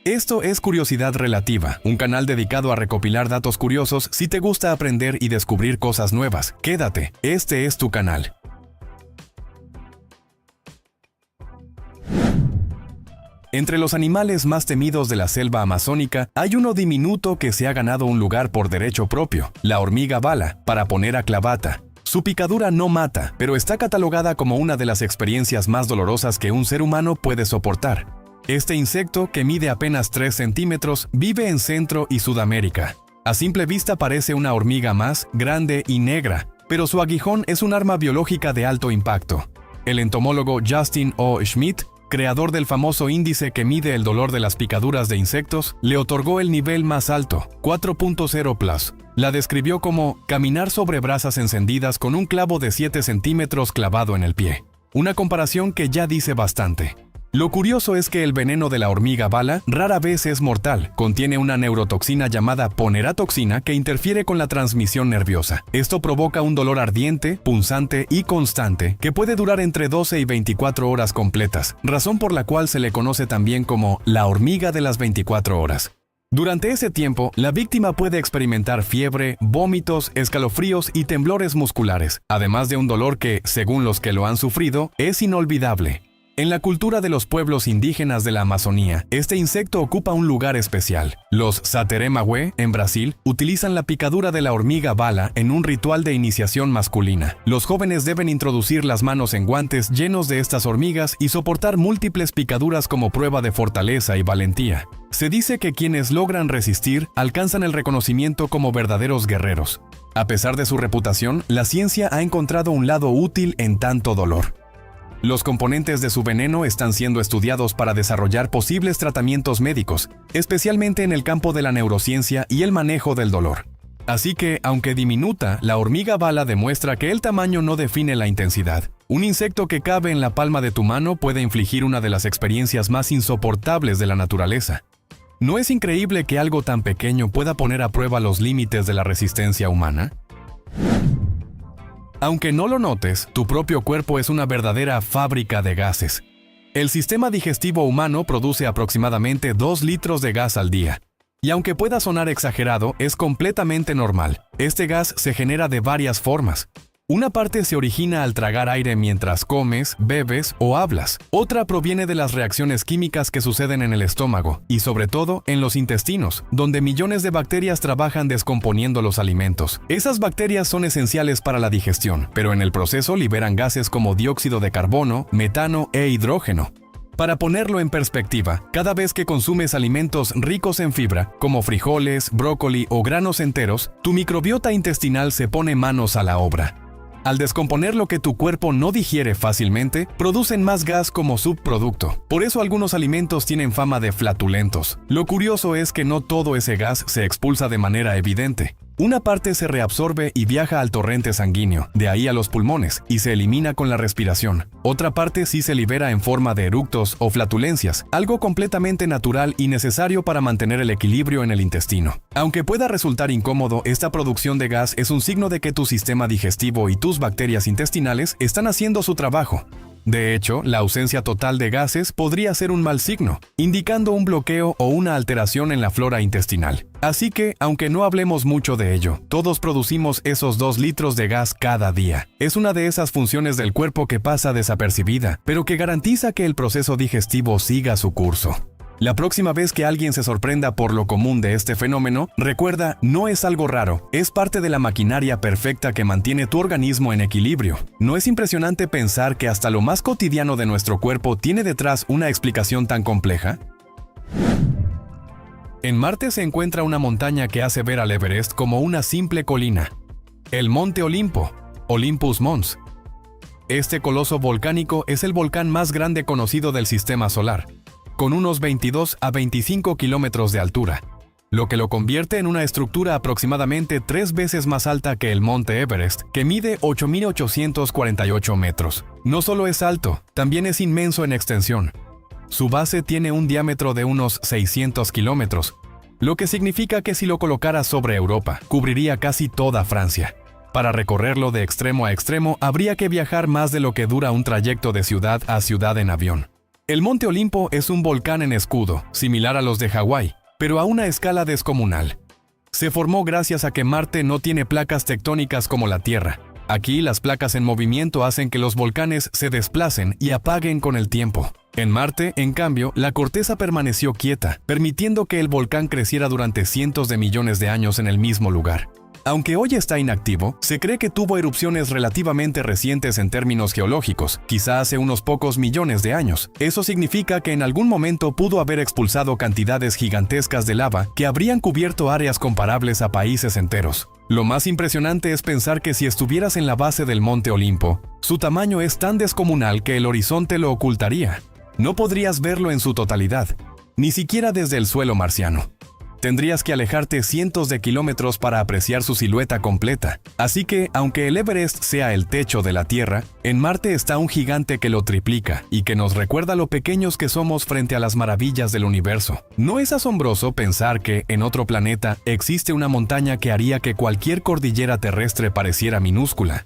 Esto es Curiosidad Relativa, un canal dedicado a recopilar datos curiosos si te gusta aprender y descubrir cosas nuevas. Quédate, este es tu canal. Entre los animales más temidos de la selva amazónica, hay uno diminuto que se ha ganado un lugar por derecho propio, la hormiga bala, para poner a clavata. Su picadura no mata, pero está catalogada como una de las experiencias más dolorosas que un ser humano puede soportar. Este insecto, que mide apenas 3 centímetros, vive en Centro y Sudamérica. A simple vista parece una hormiga más grande y negra, pero su aguijón es un arma biológica de alto impacto. El entomólogo Justin O. Schmidt, creador del famoso índice que mide el dolor de las picaduras de insectos, le otorgó el nivel más alto, 4.0+. La describió como caminar sobre brasas encendidas con un clavo de 7 centímetros clavado en el pie. Una comparación que ya dice bastante. Lo curioso es que el veneno de la hormiga bala rara vez es mortal. Contiene una neurotoxina llamada poneratoxina que interfiere con la transmisión nerviosa. Esto provoca un dolor ardiente, punzante y constante que puede durar entre 12 y 24 horas completas, razón por la cual se le conoce también como la hormiga de las 24 horas. Durante ese tiempo, la víctima puede experimentar fiebre, vómitos, escalofríos y temblores musculares, además de un dolor que, según los que lo han sufrido, es inolvidable. En la cultura de los pueblos indígenas de la Amazonía, este insecto ocupa un lugar especial. Los Sateremawé, en Brasil, utilizan la picadura de la hormiga bala en un ritual de iniciación masculina. Los jóvenes deben introducir las manos en guantes llenos de estas hormigas y soportar múltiples picaduras como prueba de fortaleza y valentía. Se dice que quienes logran resistir alcanzan el reconocimiento como verdaderos guerreros. A pesar de su reputación, la ciencia ha encontrado un lado útil en tanto dolor. Los componentes de su veneno están siendo estudiados para desarrollar posibles tratamientos médicos, especialmente en el campo de la neurociencia y el manejo del dolor. Así que, aunque diminuta, la hormiga bala demuestra que el tamaño no define la intensidad. Un insecto que cabe en la palma de tu mano puede infligir una de las experiencias más insoportables de la naturaleza. ¿No es increíble que algo tan pequeño pueda poner a prueba los límites de la resistencia humana? Aunque no lo notes, tu propio cuerpo es una verdadera fábrica de gases. El sistema digestivo humano produce aproximadamente 2 litros de gas al día. Y aunque pueda sonar exagerado, es completamente normal. Este gas se genera de varias formas. Una parte se origina al tragar aire mientras comes, bebes o hablas. Otra proviene de las reacciones químicas que suceden en el estómago y sobre todo en los intestinos, donde millones de bacterias trabajan descomponiendo los alimentos. Esas bacterias son esenciales para la digestión, pero en el proceso liberan gases como dióxido de carbono, metano e hidrógeno. Para ponerlo en perspectiva, cada vez que consumes alimentos ricos en fibra, como frijoles, brócoli o granos enteros, tu microbiota intestinal se pone manos a la obra. Al descomponer lo que tu cuerpo no digiere fácilmente, producen más gas como subproducto. Por eso algunos alimentos tienen fama de flatulentos. Lo curioso es que no todo ese gas se expulsa de manera evidente. Una parte se reabsorbe y viaja al torrente sanguíneo, de ahí a los pulmones, y se elimina con la respiración. Otra parte sí se libera en forma de eructos o flatulencias, algo completamente natural y necesario para mantener el equilibrio en el intestino. Aunque pueda resultar incómodo, esta producción de gas es un signo de que tu sistema digestivo y tus bacterias intestinales están haciendo su trabajo. De hecho, la ausencia total de gases podría ser un mal signo, indicando un bloqueo o una alteración en la flora intestinal. Así que, aunque no hablemos mucho de ello, todos producimos esos 2 litros de gas cada día. Es una de esas funciones del cuerpo que pasa desapercibida, pero que garantiza que el proceso digestivo siga su curso. La próxima vez que alguien se sorprenda por lo común de este fenómeno, recuerda, no es algo raro, es parte de la maquinaria perfecta que mantiene tu organismo en equilibrio. ¿No es impresionante pensar que hasta lo más cotidiano de nuestro cuerpo tiene detrás una explicación tan compleja? En Marte se encuentra una montaña que hace ver al Everest como una simple colina. El Monte Olimpo, Olympus Mons. Este coloso volcánico es el volcán más grande conocido del sistema solar, con unos 22 a 25 kilómetros de altura, lo que lo convierte en una estructura aproximadamente 3 veces más alta que el Monte Everest, que mide 8.848 metros. No solo es alto, también es inmenso en extensión. Su base tiene un diámetro de unos 600 kilómetros, lo que significa que si lo colocara sobre Europa, cubriría casi toda Francia. Para recorrerlo de extremo a extremo, habría que viajar más de lo que dura un trayecto de ciudad a ciudad en avión. El Monte Olimpo es un volcán en escudo, similar a los de Hawái, pero a una escala descomunal. Se formó gracias a que Marte no tiene placas tectónicas como la Tierra. Aquí las placas en movimiento hacen que los volcanes se desplacen y apaguen con el tiempo. En Marte, en cambio, la corteza permaneció quieta, permitiendo que el volcán creciera durante cientos de millones de años en el mismo lugar. Aunque hoy está inactivo, se cree que tuvo erupciones relativamente recientes en términos geológicos, quizá hace unos pocos millones de años. Eso significa que en algún momento pudo haber expulsado cantidades gigantescas de lava que habrían cubierto áreas comparables a países enteros. Lo más impresionante es pensar que si estuvieras en la base del Monte Olimpo, su tamaño es tan descomunal que el horizonte lo ocultaría. No podrías verlo en su totalidad, ni siquiera desde el suelo marciano. Tendrías que alejarte cientos de kilómetros para apreciar su silueta completa. Así que, aunque el Everest sea el techo de la Tierra, en Marte está un gigante que lo triplica y que nos recuerda lo pequeños que somos frente a las maravillas del universo. ¿No es asombroso pensar que, en otro planeta, existe una montaña que haría que cualquier cordillera terrestre pareciera minúscula?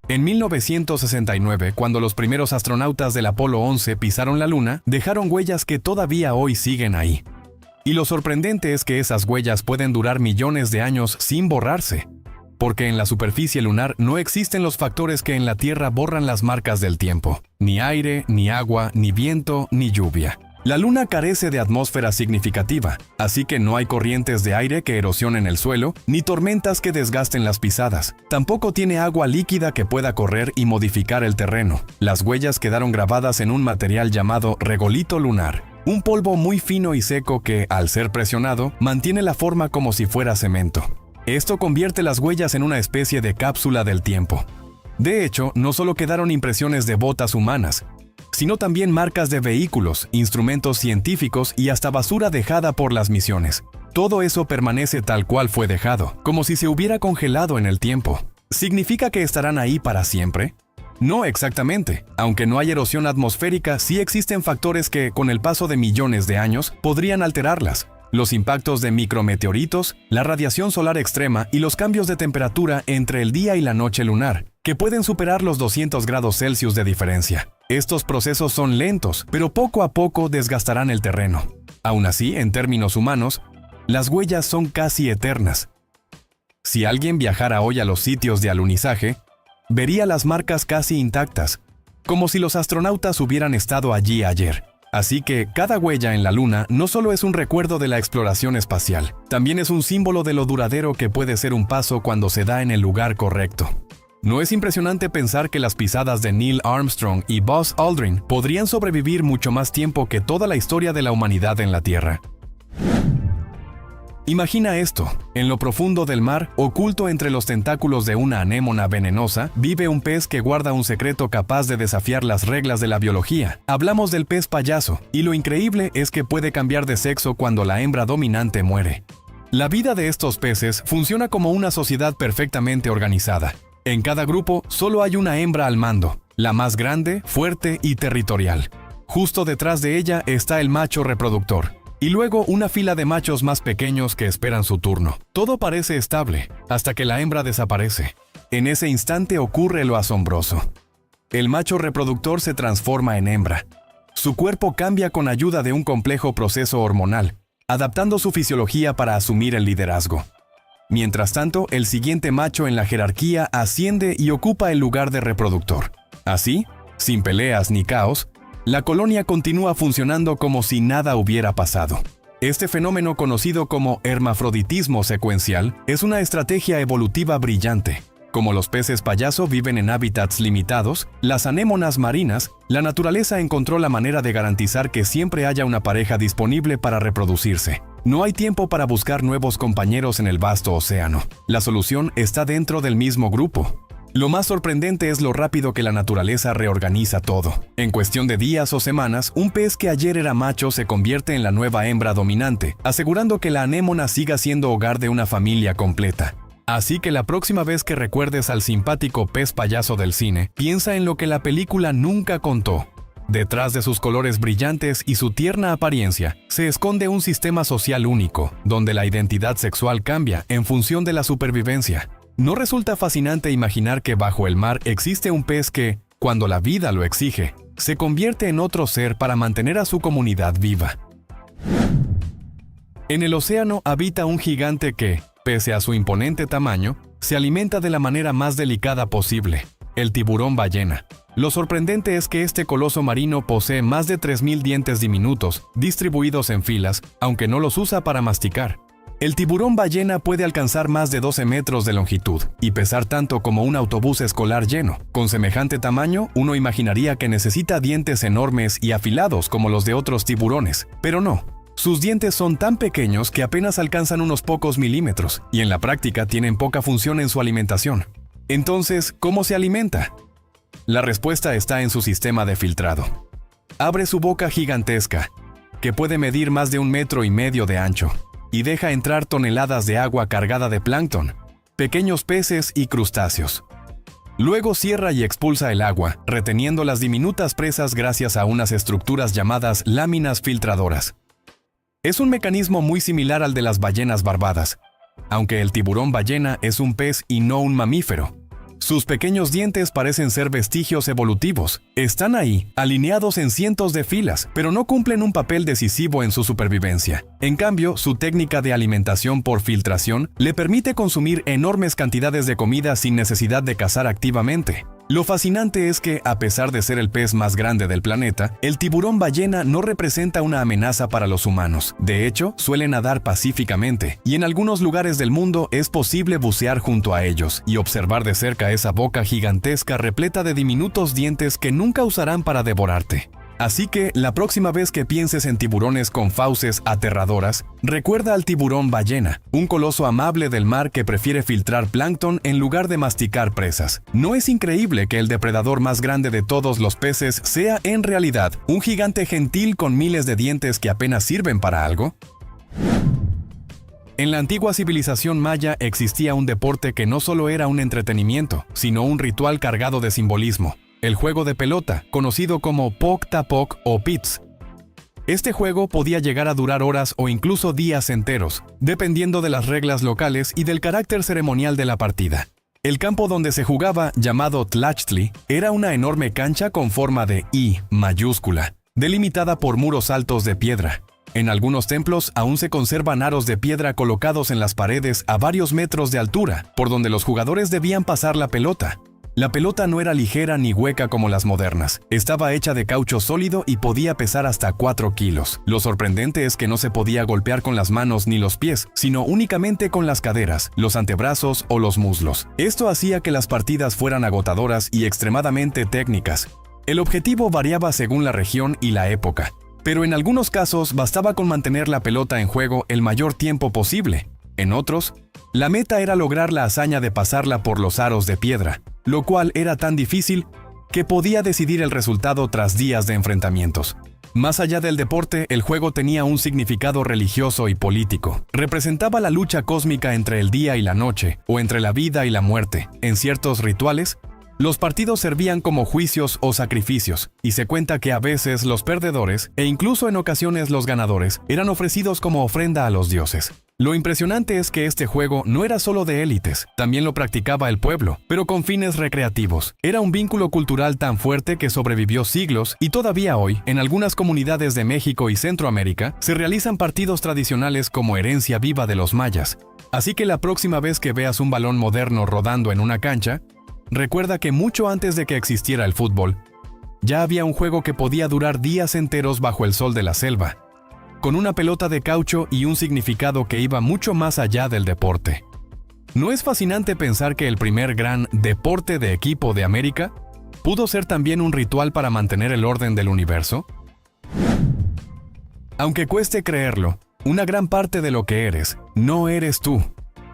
En 1969, cuando los primeros astronautas del Apolo 11 pisaron la Luna, dejaron huellas que todavía hoy siguen ahí. Y lo sorprendente es que esas huellas pueden durar millones de años sin borrarse, porque en la superficie lunar no existen los factores que en la Tierra borran las marcas del tiempo. Ni aire, ni agua, ni viento, ni lluvia. La Luna carece de atmósfera significativa, así que no hay corrientes de aire que erosionen el suelo, ni tormentas que desgasten las pisadas. Tampoco tiene agua líquida que pueda correr y modificar el terreno. Las huellas quedaron grabadas en un material llamado regolito lunar, un polvo muy fino y seco que, al ser presionado, mantiene la forma como si fuera cemento. Esto convierte las huellas en una especie de cápsula del tiempo. De hecho, no solo quedaron impresiones de botas humanas, sino también marcas de vehículos, instrumentos científicos y hasta basura dejada por las misiones. Todo eso permanece tal cual fue dejado, como si se hubiera congelado en el tiempo. ¿Significa que estarán ahí para siempre? No exactamente. Aunque no hay erosión atmosférica, sí existen factores que, con el paso de millones de años, podrían alterarlas. Los impactos de micrometeoritos, la radiación solar extrema y los cambios de temperatura entre el día y la noche lunar, que pueden superar los 200 grados Celsius de diferencia. Estos procesos son lentos, pero poco a poco desgastarán el terreno. Aún así, en términos humanos, las huellas son casi eternas. Si alguien viajara hoy a los sitios de alunizaje, vería las marcas casi intactas, como si los astronautas hubieran estado allí ayer. Así que cada huella en la Luna no solo es un recuerdo de la exploración espacial, también es un símbolo de lo duradero que puede ser un paso cuando se da en el lugar correcto. ¿No es impresionante pensar que las pisadas de Neil Armstrong y Buzz Aldrin podrían sobrevivir mucho más tiempo que toda la historia de la humanidad en la Tierra? Imagina esto: en lo profundo del mar, oculto entre los tentáculos de una anémona venenosa, vive un pez que guarda un secreto capaz de desafiar las reglas de la biología. Hablamos del pez payaso, y lo increíble es que puede cambiar de sexo cuando la hembra dominante muere. La vida de estos peces funciona como una sociedad perfectamente organizada. En cada grupo solo hay una hembra al mando, la más grande, fuerte y territorial. Justo detrás de ella está el macho reproductor, y luego una fila de machos más pequeños que esperan su turno. Todo parece estable, hasta que la hembra desaparece. En ese instante ocurre lo asombroso. El macho reproductor se transforma en hembra. Su cuerpo cambia con ayuda de un complejo proceso hormonal, adaptando su fisiología para asumir el liderazgo. Mientras tanto, el siguiente macho en la jerarquía asciende y ocupa el lugar de reproductor. Así, sin peleas ni caos, la colonia continúa funcionando como si nada hubiera pasado. Este fenómeno, conocido como hermafroditismo secuencial, es una estrategia evolutiva brillante. Como los peces payaso viven en hábitats limitados, las anémonas marinas, la naturaleza encontró la manera de garantizar que siempre haya una pareja disponible para reproducirse. No hay tiempo para buscar nuevos compañeros en el vasto océano. La solución está dentro del mismo grupo. Lo más sorprendente es lo rápido que la naturaleza reorganiza todo. En cuestión de días o semanas, un pez que ayer era macho se convierte en la nueva hembra dominante, asegurando que la anémona siga siendo hogar de una familia completa. Así que la próxima vez que recuerdes al simpático pez payaso del cine, piensa en lo que la película nunca contó. Detrás de sus colores brillantes y su tierna apariencia, se esconde un sistema social único, donde la identidad sexual cambia en función de la supervivencia. ¿No resulta fascinante imaginar que bajo el mar existe un pez que, cuando la vida lo exige, se convierte en otro ser para mantener a su comunidad viva. En el océano habita un gigante que, pese a su imponente tamaño, se alimenta de la manera más delicada posible, el tiburón ballena. Lo sorprendente es que este coloso marino posee más de 3.000 dientes diminutos, distribuidos en filas, aunque no los usa para masticar. El tiburón ballena puede alcanzar más de 12 metros de longitud y pesar tanto como un autobús escolar lleno. Con semejante tamaño, uno imaginaría que necesita dientes enormes y afilados como los de otros tiburones, pero no. Sus dientes son tan pequeños que apenas alcanzan unos pocos milímetros y en la práctica tienen poca función en su alimentación. Entonces, ¿cómo se alimenta? La respuesta está en su sistema de filtrado. Abre su boca gigantesca, que puede medir más de 1,5 metros de ancho, y deja entrar toneladas de agua cargada de plancton, pequeños peces y crustáceos. Luego cierra y expulsa el agua, reteniendo las diminutas presas gracias a unas estructuras llamadas láminas filtradoras. Es un mecanismo muy similar al de las ballenas barbadas, aunque el tiburón ballena es un pez y no un mamífero. Sus pequeños dientes parecen ser vestigios evolutivos. Están ahí, alineados en cientos de filas, pero no cumplen un papel decisivo en su supervivencia. En cambio, su técnica de alimentación por filtración le permite consumir enormes cantidades de comida sin necesidad de cazar activamente. Lo fascinante es que, a pesar de ser el pez más grande del planeta, el tiburón ballena no representa una amenaza para los humanos. De hecho, suele nadar pacíficamente, y en algunos lugares del mundo es posible bucear junto a ellos y observar de cerca esa boca gigantesca repleta de diminutos dientes que nunca usarán para devorarte. Así que, la próxima vez que pienses en tiburones con fauces aterradoras, recuerda al tiburón ballena, un coloso amable del mar que prefiere filtrar plancton en lugar de masticar presas. ¿No es increíble que el depredador más grande de todos los peces sea, en realidad, un gigante gentil con miles de dientes que apenas sirven para algo? En la antigua civilización maya existía un deporte que no solo era un entretenimiento, sino un ritual cargado de simbolismo. El juego de pelota, conocido como Poc-Tapoc o Pits. Este juego podía llegar a durar horas o incluso días enteros, dependiendo de las reglas locales y del carácter ceremonial de la partida. El campo donde se jugaba, llamado Tlachtli, era una enorme cancha con forma de I mayúscula, delimitada por muros altos de piedra. En algunos templos aún se conservan aros de piedra colocados en las paredes a varios metros de altura, por donde los jugadores debían pasar la pelota. La pelota no era ligera ni hueca como las modernas. Estaba hecha de caucho sólido y podía pesar hasta 4 kilos. Lo sorprendente es que no se podía golpear con las manos ni los pies, sino únicamente con las caderas, los antebrazos o los muslos. Esto hacía que las partidas fueran agotadoras y extremadamente técnicas. El objetivo variaba según la región y la época, pero en algunos casos bastaba con mantener la pelota en juego el mayor tiempo posible. En otros, la meta era lograr la hazaña de pasarla por los aros de piedra, lo cual era tan difícil que podía decidir el resultado tras días de enfrentamientos. Más allá del deporte, el juego tenía un significado religioso y político. Representaba la lucha cósmica entre el día y la noche, o entre la vida y la muerte. En ciertos rituales, los partidos servían como juicios o sacrificios, y se cuenta que a veces los perdedores, e incluso en ocasiones los ganadores, eran ofrecidos como ofrenda a los dioses. Lo impresionante es que este juego no era solo de élites, también lo practicaba el pueblo, pero con fines recreativos. Era un vínculo cultural tan fuerte que sobrevivió siglos y todavía hoy, en algunas comunidades de México y Centroamérica, se realizan partidos tradicionales como herencia viva de los mayas. Así que la próxima vez que veas un balón moderno rodando en una cancha, recuerda que mucho antes de que existiera el fútbol, ya había un juego que podía durar días enteros bajo el sol de la selva, con una pelota de caucho y un significado que iba mucho más allá del deporte. ¿No es fascinante pensar que el primer gran deporte de equipo de América pudo ser también un ritual para mantener el orden del universo? Aunque cueste creerlo, una gran parte de lo que eres, no eres tú.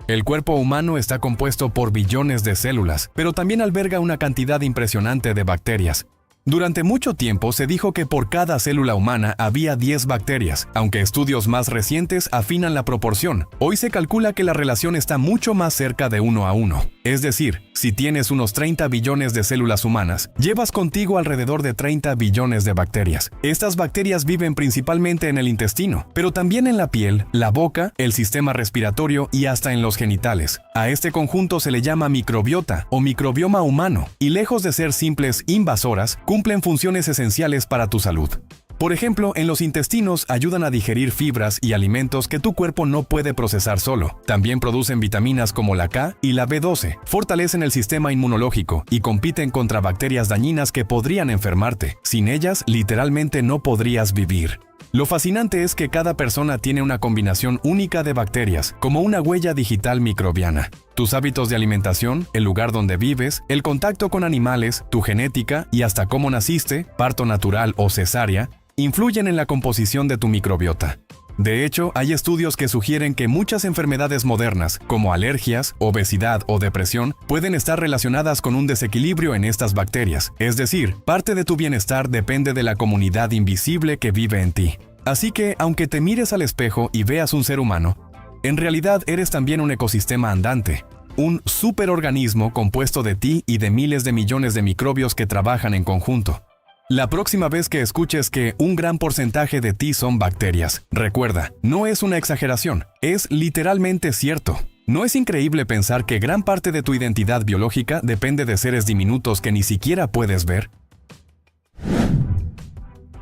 El cuerpo humano está compuesto por billones de células, pero también alberga una cantidad impresionante de bacterias. Durante mucho tiempo se dijo que por cada célula humana había 10 bacterias, aunque estudios más recientes afinan la proporción. Hoy se calcula que la relación está mucho más cerca de 1 a 1. Es decir, si tienes unos 30 billones de células humanas, llevas contigo alrededor de 30 billones de bacterias. Estas bacterias viven principalmente en el intestino, pero también en la piel, la boca, el sistema respiratorio y hasta en los genitales. A este conjunto se le llama microbiota o microbioma humano, y lejos de ser simples invasoras, cumplen funciones esenciales para tu salud. Por ejemplo, en los intestinos ayudan a digerir fibras y alimentos que tu cuerpo no puede procesar solo. También producen vitaminas como la K y la B12, fortalecen el sistema inmunológico y compiten contra bacterias dañinas que podrían enfermarte. Sin ellas, literalmente no podrías vivir. Lo fascinante es que cada persona tiene una combinación única de bacterias, como una huella digital microbiana. Tus hábitos de alimentación, el lugar donde vives, el contacto con animales, tu genética y hasta cómo naciste, parto natural o cesárea, influyen en la composición de tu microbiota. De hecho, hay estudios que sugieren que muchas enfermedades modernas, como alergias, obesidad o depresión, pueden estar relacionadas con un desequilibrio en estas bacterias. Es decir, parte de tu bienestar depende de la comunidad invisible que vive en ti. Así que, aunque te mires al espejo y veas un ser humano, en realidad eres también un ecosistema andante, un superorganismo compuesto de ti y de miles de millones de microbios que trabajan en conjunto. La próxima vez que escuches que un gran porcentaje de ti son bacterias, recuerda, no es una exageración, es literalmente cierto. ¿No es increíble pensar que gran parte de tu identidad biológica depende de seres diminutos que ni siquiera puedes ver?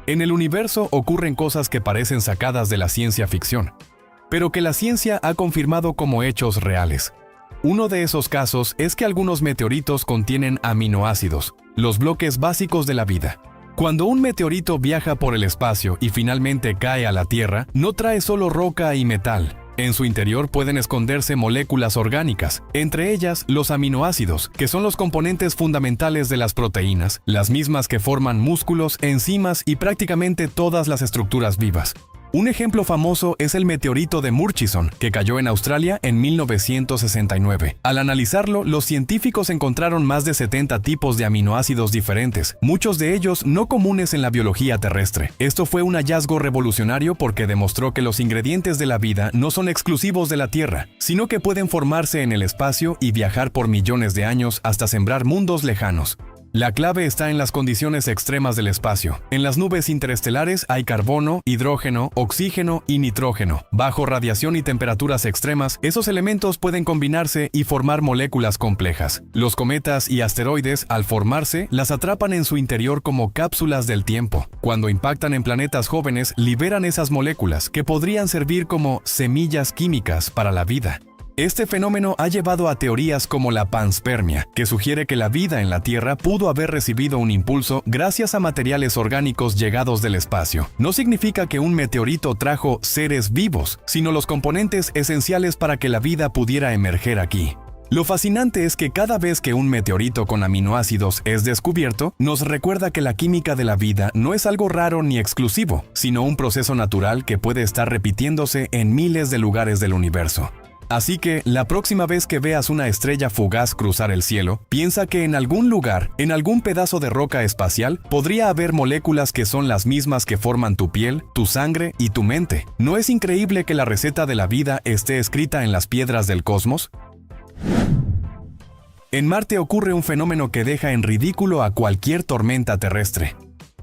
En el universo ocurren cosas que parecen sacadas de la ciencia ficción, pero que la ciencia ha confirmado como hechos reales. Uno de esos casos es que algunos meteoritos contienen aminoácidos, los bloques básicos de la vida. Cuando un meteorito viaja por el espacio y finalmente cae a la Tierra, no trae solo roca y metal. En su interior pueden esconderse moléculas orgánicas, entre ellas los aminoácidos, que son los componentes fundamentales de las proteínas, las mismas que forman músculos, enzimas y prácticamente todas las estructuras vivas. Un ejemplo famoso es el meteorito de Murchison, que cayó en Australia en 1969. Al analizarlo, los científicos encontraron más de 70 tipos de aminoácidos diferentes, muchos de ellos no comunes en la biología terrestre. Esto fue un hallazgo revolucionario porque demostró que los ingredientes de la vida no son exclusivos de la Tierra, sino que pueden formarse en el espacio y viajar por millones de años hasta sembrar mundos lejanos. La clave está en las condiciones extremas del espacio. En las nubes interestelares hay carbono, hidrógeno, oxígeno y nitrógeno. Bajo radiación y temperaturas extremas, esos elementos pueden combinarse y formar moléculas complejas. Los cometas y asteroides, al formarse, las atrapan en su interior como cápsulas del tiempo. Cuando impactan en planetas jóvenes, liberan esas moléculas, que podrían servir como semillas químicas para la vida. Este fenómeno ha llevado a teorías como la panspermia, que sugiere que la vida en la Tierra pudo haber recibido un impulso gracias a materiales orgánicos llegados del espacio. No significa que un meteorito trajo seres vivos, sino los componentes esenciales para que la vida pudiera emerger aquí. Lo fascinante es que cada vez que un meteorito con aminoácidos es descubierto, nos recuerda que la química de la vida no es algo raro ni exclusivo, sino un proceso natural que puede estar repitiéndose en miles de lugares del universo. Así que, la próxima vez que veas una estrella fugaz cruzar el cielo, piensa que en algún lugar, en algún pedazo de roca espacial, podría haber moléculas que son las mismas que forman tu piel, tu sangre y tu mente. ¿No es increíble que la receta de la vida esté escrita en las piedras del cosmos? En Marte ocurre un fenómeno que deja en ridículo a cualquier tormenta terrestre.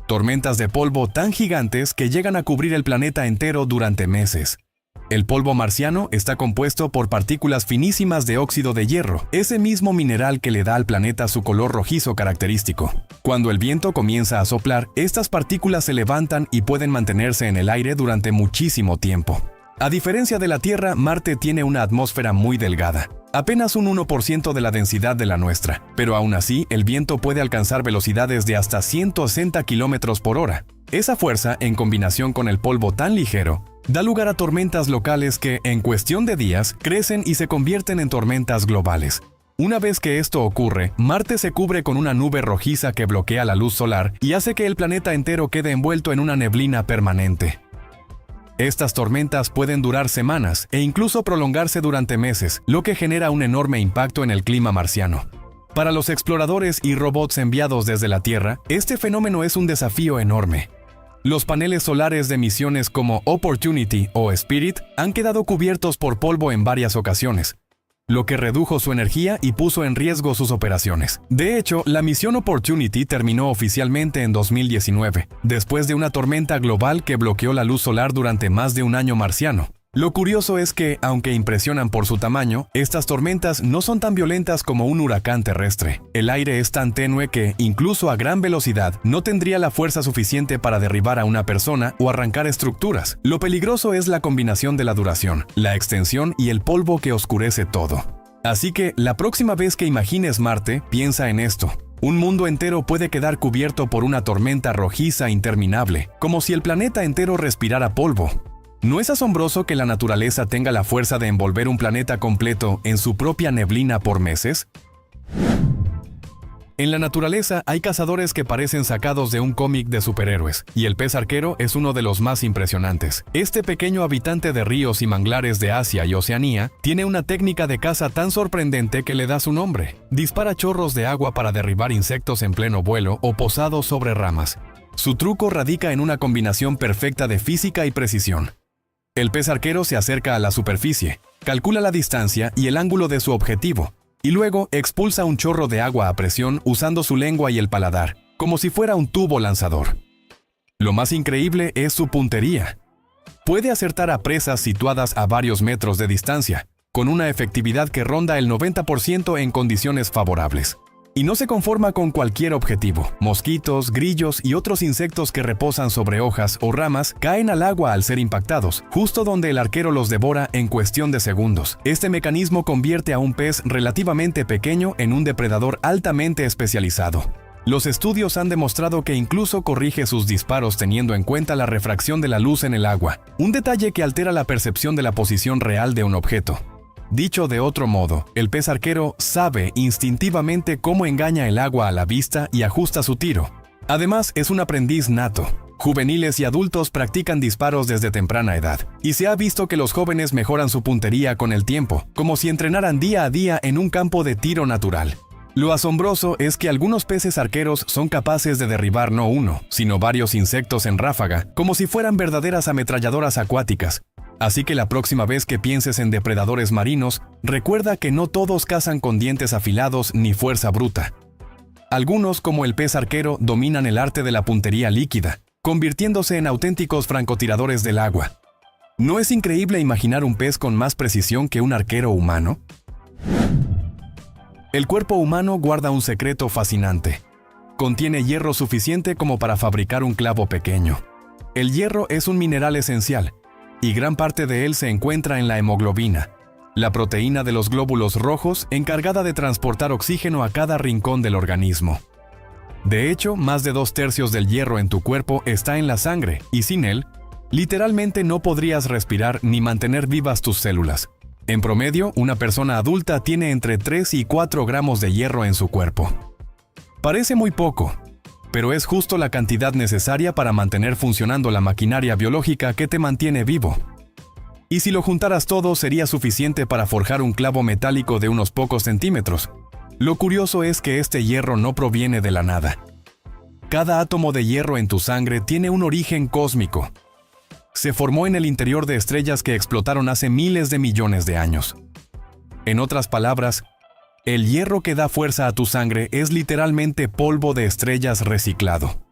Tormentas de polvo tan gigantes que llegan a cubrir el planeta entero durante meses. El polvo marciano está compuesto por partículas finísimas de óxido de hierro, ese mismo mineral que le da al planeta su color rojizo característico. Cuando el viento comienza a soplar, estas partículas se levantan y pueden mantenerse en el aire durante muchísimo tiempo. A diferencia de la Tierra, Marte tiene una atmósfera muy delgada, apenas un 1% de la densidad de la nuestra, pero aún así el viento puede alcanzar velocidades de hasta 160 km por hora. Esa fuerza, en combinación con el polvo tan ligero, da lugar a tormentas locales que, en cuestión de días, crecen y se convierten en tormentas globales. Una vez que esto ocurre, Marte se cubre con una nube rojiza que bloquea la luz solar y hace que el planeta entero quede envuelto en una neblina permanente. Estas tormentas pueden durar semanas e incluso prolongarse durante meses, lo que genera un enorme impacto en el clima marciano. Para los exploradores y robots enviados desde la Tierra, este fenómeno es un desafío enorme. Los paneles solares de misiones como Opportunity o Spirit han quedado cubiertos por polvo en varias ocasiones, lo que redujo su energía y puso en riesgo sus operaciones. De hecho, la misión Opportunity terminó oficialmente en 2019, después de una tormenta global que bloqueó la luz solar durante más de un año marciano. Lo curioso es que, aunque impresionan por su tamaño, estas tormentas no son tan violentas como un huracán terrestre. El aire es tan tenue que, incluso a gran velocidad, no tendría la fuerza suficiente para derribar a una persona o arrancar estructuras. Lo peligroso es la combinación de la duración, la extensión y el polvo que oscurece todo. Así que, la próxima vez que imagines Marte, piensa en esto. Un mundo entero puede quedar cubierto por una tormenta rojiza interminable, como si el planeta entero respirara polvo. ¿No es asombroso que la naturaleza tenga la fuerza de envolver un planeta completo en su propia neblina por meses? En la naturaleza hay cazadores que parecen sacados de un cómic de superhéroes, y el pez arquero es uno de los más impresionantes. Este pequeño habitante de ríos y manglares de Asia y Oceanía tiene una técnica de caza tan sorprendente que le da su nombre. Dispara chorros de agua para derribar insectos en pleno vuelo o posados sobre ramas. Su truco radica en una combinación perfecta de física y precisión. El pez arquero se acerca a la superficie, calcula la distancia y el ángulo de su objetivo, y luego expulsa un chorro de agua a presión usando su lengua y el paladar, como si fuera un tubo lanzador. Lo más increíble es su puntería. Puede acertar a presas situadas a varios metros de distancia, con una efectividad que ronda el 90% en condiciones favorables. Y no se conforma con cualquier objetivo. Mosquitos, grillos y otros insectos que reposan sobre hojas o ramas caen al agua al ser impactados, justo donde el arquero los devora en cuestión de segundos. Este mecanismo convierte a un pez relativamente pequeño en un depredador altamente especializado. Los estudios han demostrado que incluso corrige sus disparos teniendo en cuenta la refracción de la luz en el agua, un detalle que altera la percepción de la posición real de un objeto. Dicho de otro modo, el pez arquero sabe instintivamente cómo engaña el agua a la vista y ajusta su tiro. Además, es un aprendiz nato. Juveniles y adultos practican disparos desde temprana edad, y se ha visto que los jóvenes mejoran su puntería con el tiempo, como si entrenaran día a día en un campo de tiro natural. Lo asombroso es que algunos peces arqueros son capaces de derribar no uno, sino varios insectos en ráfaga, como si fueran verdaderas ametralladoras acuáticas. Así que la próxima vez que pienses en depredadores marinos, recuerda que no todos cazan con dientes afilados ni fuerza bruta. Algunos, como el pez arquero, dominan el arte de la puntería líquida, convirtiéndose en auténticos francotiradores del agua. ¿No es increíble imaginar un pez con más precisión que un arquero humano? El cuerpo humano guarda un secreto fascinante. Contiene hierro suficiente como para fabricar un clavo pequeño. El hierro es un mineral esencial, y gran parte de él se encuentra en la hemoglobina, la proteína de los glóbulos rojos encargada de transportar oxígeno a cada rincón del organismo. De hecho, más de 2/3 del hierro en tu cuerpo está en la sangre, y sin él, literalmente no podrías respirar ni mantener vivas tus células. En promedio, una persona adulta tiene entre 3 y 4 gramos de hierro en su cuerpo. Parece muy poco, pero es justo la cantidad necesaria para mantener funcionando la maquinaria biológica que te mantiene vivo. Y si lo juntaras todo, sería suficiente para forjar un clavo metálico de unos pocos centímetros. Lo curioso es que este hierro no proviene de la nada. Cada átomo de hierro en tu sangre tiene un origen cósmico. Se formó en el interior de estrellas que explotaron hace miles de millones de años. En otras palabras, el hierro que da fuerza a tu sangre es literalmente polvo de estrellas reciclado.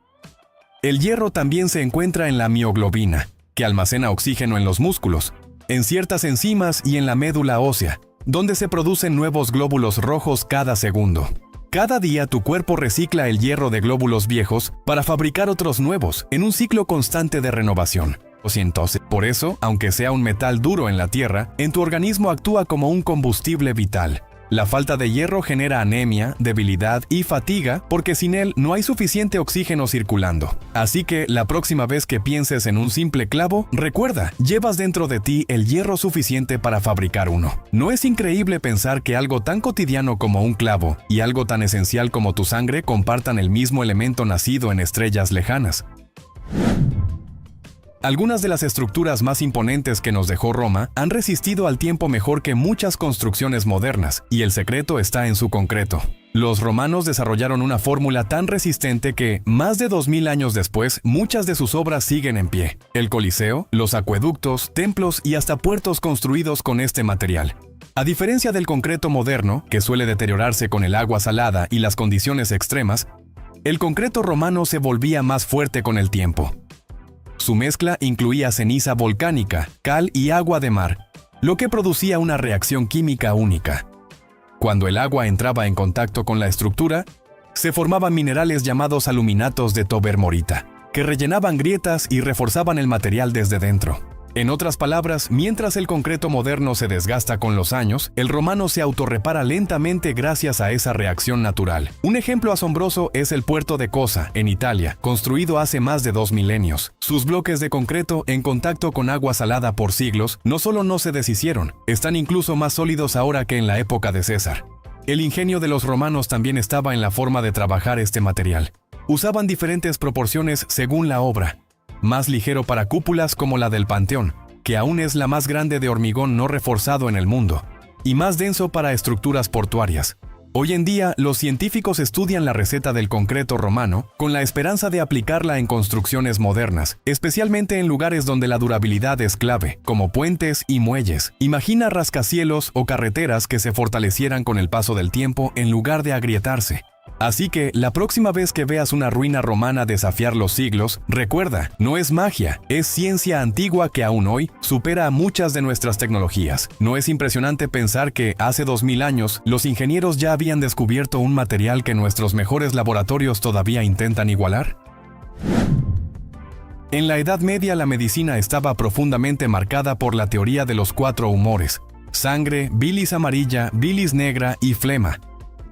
El hierro también se encuentra en la mioglobina, que almacena oxígeno en los músculos, en ciertas enzimas y en la médula ósea, donde se producen nuevos glóbulos rojos cada segundo. Cada día tu cuerpo recicla el hierro de glóbulos viejos para fabricar otros nuevos, en un ciclo constante de renovación. Por eso, aunque sea un metal duro en la Tierra, en tu organismo actúa como un combustible vital. La falta de hierro genera anemia, debilidad y fatiga porque sin él no hay suficiente oxígeno circulando. Así que la próxima vez que pienses en un simple clavo, recuerda, llevas dentro de ti el hierro suficiente para fabricar uno. ¿No es increíble pensar que algo tan cotidiano como un clavo y algo tan esencial como tu sangre compartan el mismo elemento nacido en estrellas lejanas? Algunas de las estructuras más imponentes que nos dejó Roma han resistido al tiempo mejor que muchas construcciones modernas, y el secreto está en su concreto. Los romanos desarrollaron una fórmula tan resistente que, más de 2000 años después, muchas de sus obras siguen en pie. El Coliseo, los acueductos, templos y hasta puertos construidos con este material. A diferencia del concreto moderno, que suele deteriorarse con el agua salada y las condiciones extremas, el concreto romano se volvía más fuerte con el tiempo. Su mezcla incluía ceniza volcánica, cal y agua de mar, lo que producía una reacción química única. Cuando el agua entraba en contacto con la estructura, se formaban minerales llamados aluminatos de tobermorita, que rellenaban grietas y reforzaban el material desde dentro. En otras palabras, mientras el concreto moderno se desgasta con los años, el romano se autorrepara lentamente gracias a esa reacción natural. Un ejemplo asombroso es el puerto de Cosa, en Italia, construido hace más de 2 milenios. Sus bloques de concreto, en contacto con agua salada por siglos, no solo no se deshicieron, están incluso más sólidos ahora que en la época de César. El ingenio de los romanos también estaba en la forma de trabajar este material. Usaban diferentes proporciones según la obra. Más ligero para cúpulas como la del Panteón, que aún es la más grande de hormigón no reforzado en el mundo, y más denso para estructuras portuarias. Hoy en día, los científicos estudian la receta del concreto romano con la esperanza de aplicarla en construcciones modernas, especialmente en lugares donde la durabilidad es clave, como puentes y muelles. Imagina rascacielos o carreteras que se fortalecieran con el paso del tiempo en lugar de agrietarse. Así que, la próxima vez que veas una ruina romana desafiar los siglos, recuerda, no es magia, es ciencia antigua que aún hoy supera a muchas de nuestras tecnologías. ¿No es impresionante pensar que, hace 2000 años, los ingenieros ya habían descubierto un material que nuestros mejores laboratorios todavía intentan igualar? En la Edad Media la medicina estaba profundamente marcada por la teoría de los 4 humores: sangre, bilis amarilla, bilis negra y flema.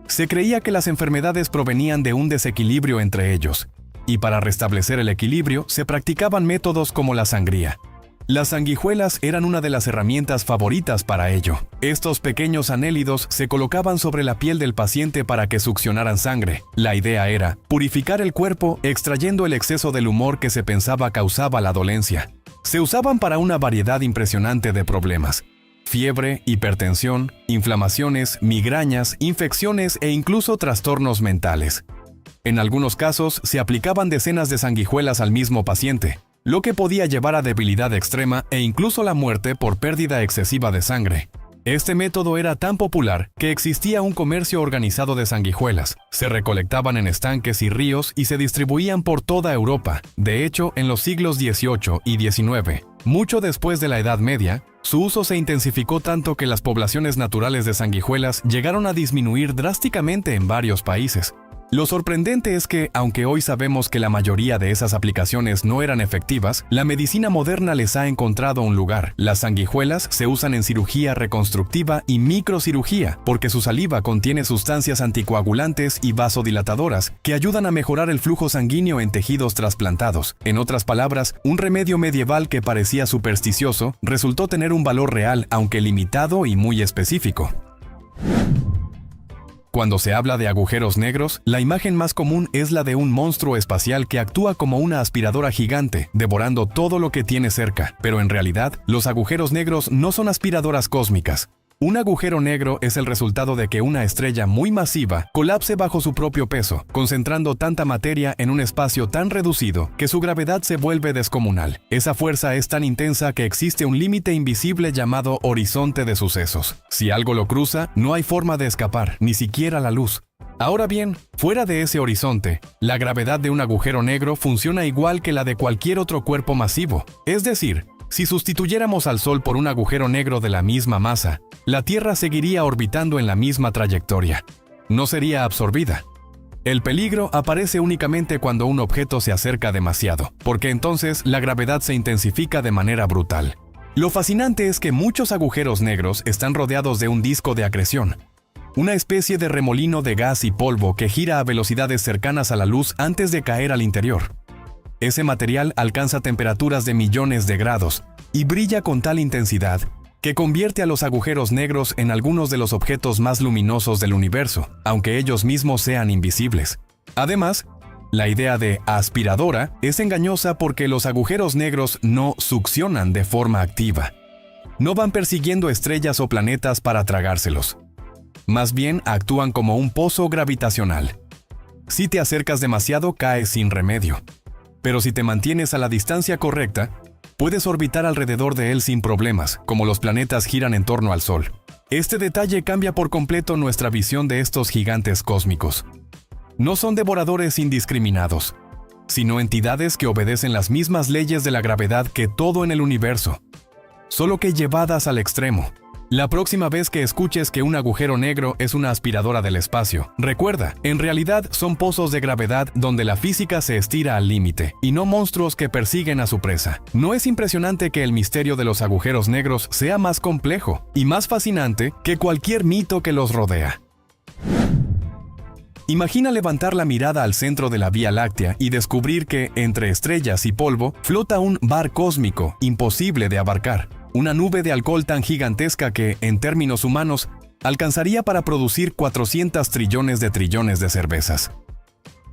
Se creía que las enfermedades provenían de un desequilibrio entre ellos, y para restablecer el equilibrio se practicaban métodos como la sangría. Las sanguijuelas eran una de las herramientas favoritas para ello. Estos pequeños anélidos se colocaban sobre la piel del paciente para que succionaran sangre. La idea era purificar el cuerpo extrayendo el exceso del humor que se pensaba causaba la dolencia. Se usaban para una variedad impresionante de problemas: fiebre, hipertensión, inflamaciones, migrañas, infecciones e incluso trastornos mentales. En algunos casos se aplicaban decenas de sanguijuelas al mismo paciente, lo que podía llevar a debilidad extrema e incluso la muerte por pérdida excesiva de sangre. Este método era tan popular que existía un comercio organizado de sanguijuelas. Se recolectaban en estanques y ríos y se distribuían por toda Europa. De hecho, en los siglos XVIII y XIX, mucho después de la Edad Media, su uso se intensificó tanto que las poblaciones naturales de sanguijuelas llegaron a disminuir drásticamente en varios países. Lo sorprendente es que, aunque hoy sabemos que la mayoría de esas aplicaciones no eran efectivas, la medicina moderna les ha encontrado un lugar. Las sanguijuelas se usan en cirugía reconstructiva y microcirugía, porque su saliva contiene sustancias anticoagulantes y vasodilatadoras que ayudan a mejorar el flujo sanguíneo en tejidos trasplantados. En otras palabras, un remedio medieval que parecía supersticioso resultó tener un valor real, aunque limitado y muy específico. Cuando se habla de agujeros negros, la imagen más común es la de un monstruo espacial que actúa como una aspiradora gigante, devorando todo lo que tiene cerca. Pero en realidad, los agujeros negros no son aspiradoras cósmicas. Un agujero negro es el resultado de que una estrella muy masiva colapse bajo su propio peso, concentrando tanta materia en un espacio tan reducido que su gravedad se vuelve descomunal. Esa fuerza es tan intensa que existe un límite invisible llamado horizonte de sucesos. Si algo lo cruza, no hay forma de escapar, ni siquiera la luz. Ahora bien, fuera de ese horizonte, la gravedad de un agujero negro funciona igual que la de cualquier otro cuerpo masivo. Es decir, si sustituyéramos al Sol por un agujero negro de la misma masa, la Tierra seguiría orbitando en la misma trayectoria. No sería absorbida. El peligro aparece únicamente cuando un objeto se acerca demasiado, porque entonces la gravedad se intensifica de manera brutal. Lo fascinante es que muchos agujeros negros están rodeados de un disco de acreción, una especie de remolino de gas y polvo que gira a velocidades cercanas a la luz antes de caer al interior. Ese material alcanza temperaturas de millones de grados y brilla con tal intensidad que convierte a los agujeros negros en algunos de los objetos más luminosos del universo, aunque ellos mismos sean invisibles. Además, la idea de aspiradora es engañosa porque los agujeros negros no succionan de forma activa. No van persiguiendo estrellas o planetas para tragárselos. Más bien actúan como un pozo gravitacional. Si te acercas demasiado, caes sin remedio. Pero si te mantienes a la distancia correcta, puedes orbitar alrededor de él sin problemas, como los planetas giran en torno al Sol. Este detalle cambia por completo nuestra visión de estos gigantes cósmicos. No son devoradores indiscriminados. sino entidades que obedecen las mismas leyes de la gravedad que todo en el universo, solo que llevadas al extremo. La próxima vez que escuches que un agujero negro es una aspiradora del espacio, recuerda, en realidad son pozos de gravedad donde la física se estira al límite, y no monstruos que persiguen a su presa. ¿No es impresionante que el misterio de los agujeros negros sea más complejo y más fascinante que cualquier mito que los rodea? Imagina levantar la mirada al centro de la Vía Láctea y descubrir que, entre estrellas y polvo, flota un bar cósmico imposible de abarcar. Una nube de alcohol tan gigantesca que, en términos humanos, alcanzaría para producir 400 trillones de cervezas.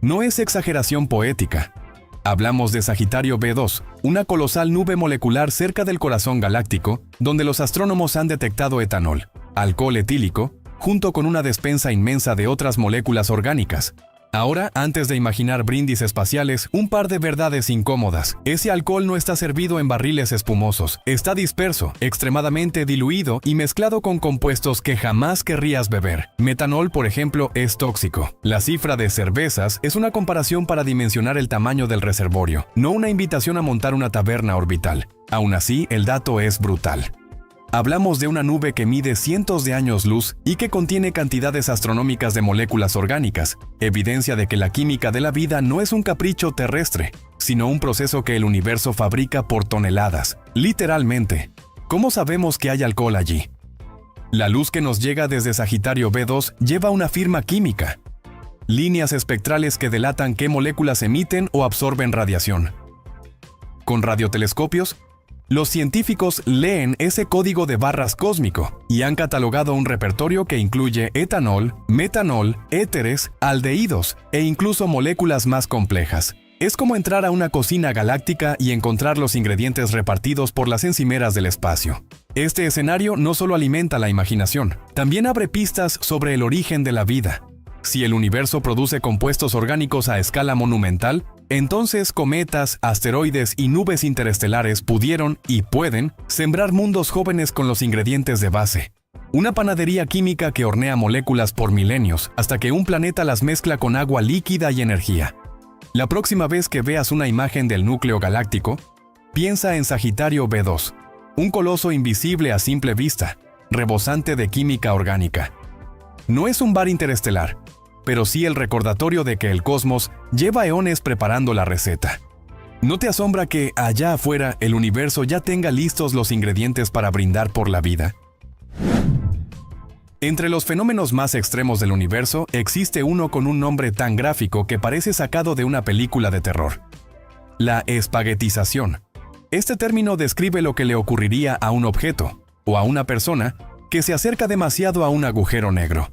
No es exageración poética. Hablamos de Sagitario B2, una colosal nube molecular cerca del corazón galáctico, donde los astrónomos han detectado etanol, alcohol etílico, junto con una despensa inmensa de otras moléculas orgánicas. Ahora, antes de imaginar brindis espaciales, un par de verdades incómodas. Ese alcohol no está servido en barriles espumosos, está disperso, extremadamente diluido y mezclado con compuestos que jamás querrías beber. Metanol, por ejemplo, es tóxico. La cifra de cervezas es una comparación para dimensionar el tamaño del reservorio, no una invitación a montar una taberna orbital. Aún así, el dato es brutal. Hablamos de una nube que mide cientos de años luz y que contiene cantidades astronómicas de moléculas orgánicas, evidencia de que la química de la vida no es un capricho terrestre, sino un proceso que el universo fabrica por toneladas, literalmente. ¿Cómo sabemos que hay alcohol allí? La luz que nos llega desde Sagitario B2 lleva una firma química, líneas espectrales que delatan qué moléculas emiten o absorben radiación. Con radiotelescopios, los científicos leen ese código de barras cósmico y han catalogado un repertorio que incluye etanol, metanol, éteres, aldehídos e incluso moléculas más complejas. Es como entrar a una cocina galáctica y encontrar los ingredientes repartidos por las encimeras del espacio. Este escenario no solo alimenta la imaginación, también abre pistas sobre el origen de la vida. Si el universo produce compuestos orgánicos a escala monumental, entonces cometas, asteroides y nubes interestelares pudieron y pueden sembrar mundos jóvenes con los ingredientes de base. Una panadería química que hornea moléculas por milenios hasta que un planeta las mezcla con agua líquida y energía. La próxima vez que veas una imagen del núcleo galáctico, piensa en Sagitario B2, un coloso invisible a simple vista, rebosante de química orgánica. No es un bar interestelar, pero sí el recordatorio de que el cosmos lleva eones preparando la receta. ¿No te asombra que allá afuera el universo ya tenga listos los ingredientes para brindar por la vida? Entre los fenómenos más extremos del universo existe uno con un nombre tan gráfico que parece sacado de una película de terror: la espaguetización. Este término describe lo que le ocurriría a un objeto, o a una persona, que se acerca demasiado a un agujero negro.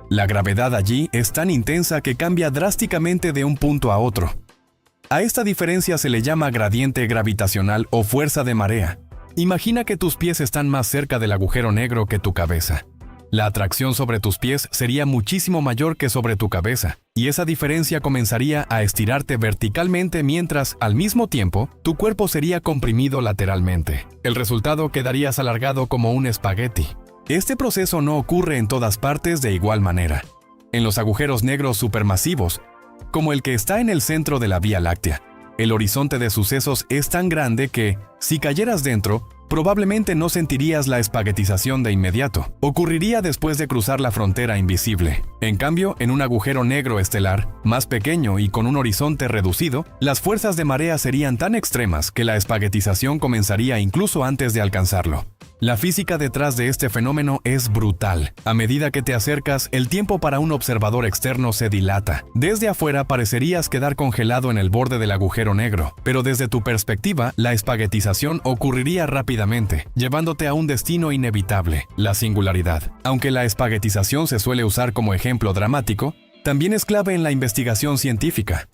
La gravedad allí es tan intensa que cambia drásticamente de un punto a otro. A esta diferencia se le llama gradiente gravitacional o fuerza de marea. Imagina que tus pies están más cerca del agujero negro que tu cabeza. La atracción sobre tus pies sería muchísimo mayor que sobre tu cabeza, y esa diferencia comenzaría a estirarte verticalmente mientras, al mismo tiempo, tu cuerpo sería comprimido lateralmente. El resultado quedarías alargado como un espagueti. Este proceso no ocurre en todas partes de igual manera. En los agujeros negros supermasivos, como el que está en el centro de la Vía Láctea, el horizonte de sucesos es tan grande que, si cayeras dentro, probablemente no sentirías la espaguetización de inmediato. Ocurriría después de cruzar la frontera invisible. En cambio, en un agujero negro estelar, más pequeño y con un horizonte reducido, las fuerzas de marea serían tan extremas que la espaguetización comenzaría incluso antes de alcanzarlo. La física detrás de este fenómeno es brutal. A medida que te acercas, el tiempo para un observador externo se dilata. Desde afuera parecerías quedar congelado en el borde del agujero negro, pero desde tu perspectiva, la espaguetización ocurriría rápidamente, llevándote a un destino inevitable, la singularidad. Aunque la espaguetización se suele usar como ejemplo dramático, también es clave en la investigación científica.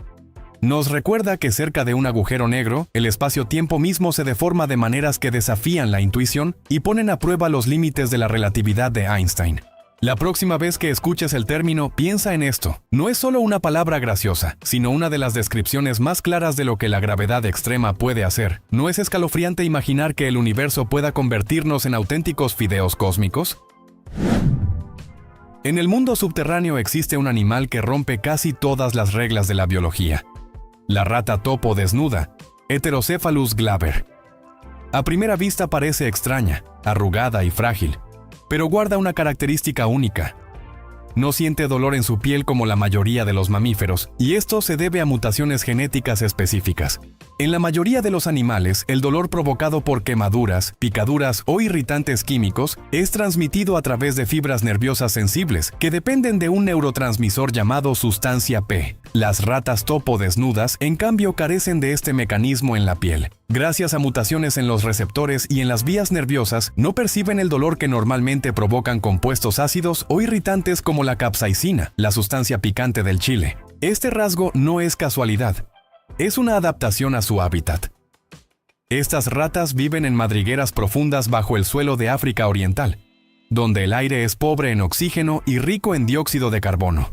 Nos recuerda que cerca de un agujero negro, el espacio-tiempo mismo se deforma de maneras que desafían la intuición y ponen a prueba los límites de la relatividad de Einstein. La próxima vez que escuches el término, piensa en esto. No es solo una palabra graciosa, sino una de las descripciones más claras de lo que la gravedad extrema puede hacer. ¿No es escalofriante imaginar que el universo pueda convertirnos en auténticos fideos cósmicos? En el mundo subterráneo existe un animal que rompe casi todas las reglas de la biología: La rata topo desnuda, Heterocephalus glaber. A primera vista parece extraña, arrugada y frágil, pero guarda una característica única. No siente dolor en su piel como la mayoría de los mamíferos, y esto se debe a mutaciones genéticas específicas. En la mayoría de los animales, el dolor provocado por quemaduras, picaduras o irritantes químicos es transmitido a través de fibras nerviosas sensibles que dependen de un neurotransmisor llamado sustancia P. Las ratas topo desnudas, en cambio, carecen de este mecanismo en la piel. Gracias a mutaciones en los receptores y en las vías nerviosas, no perciben el dolor que normalmente provocan compuestos ácidos o irritantes como la capsaicina, la sustancia picante del chile. Este rasgo no es casualidad. Es una adaptación a su hábitat. Estas ratas viven en madrigueras profundas bajo el suelo de África Oriental, donde el aire es pobre en oxígeno y rico en dióxido de carbono.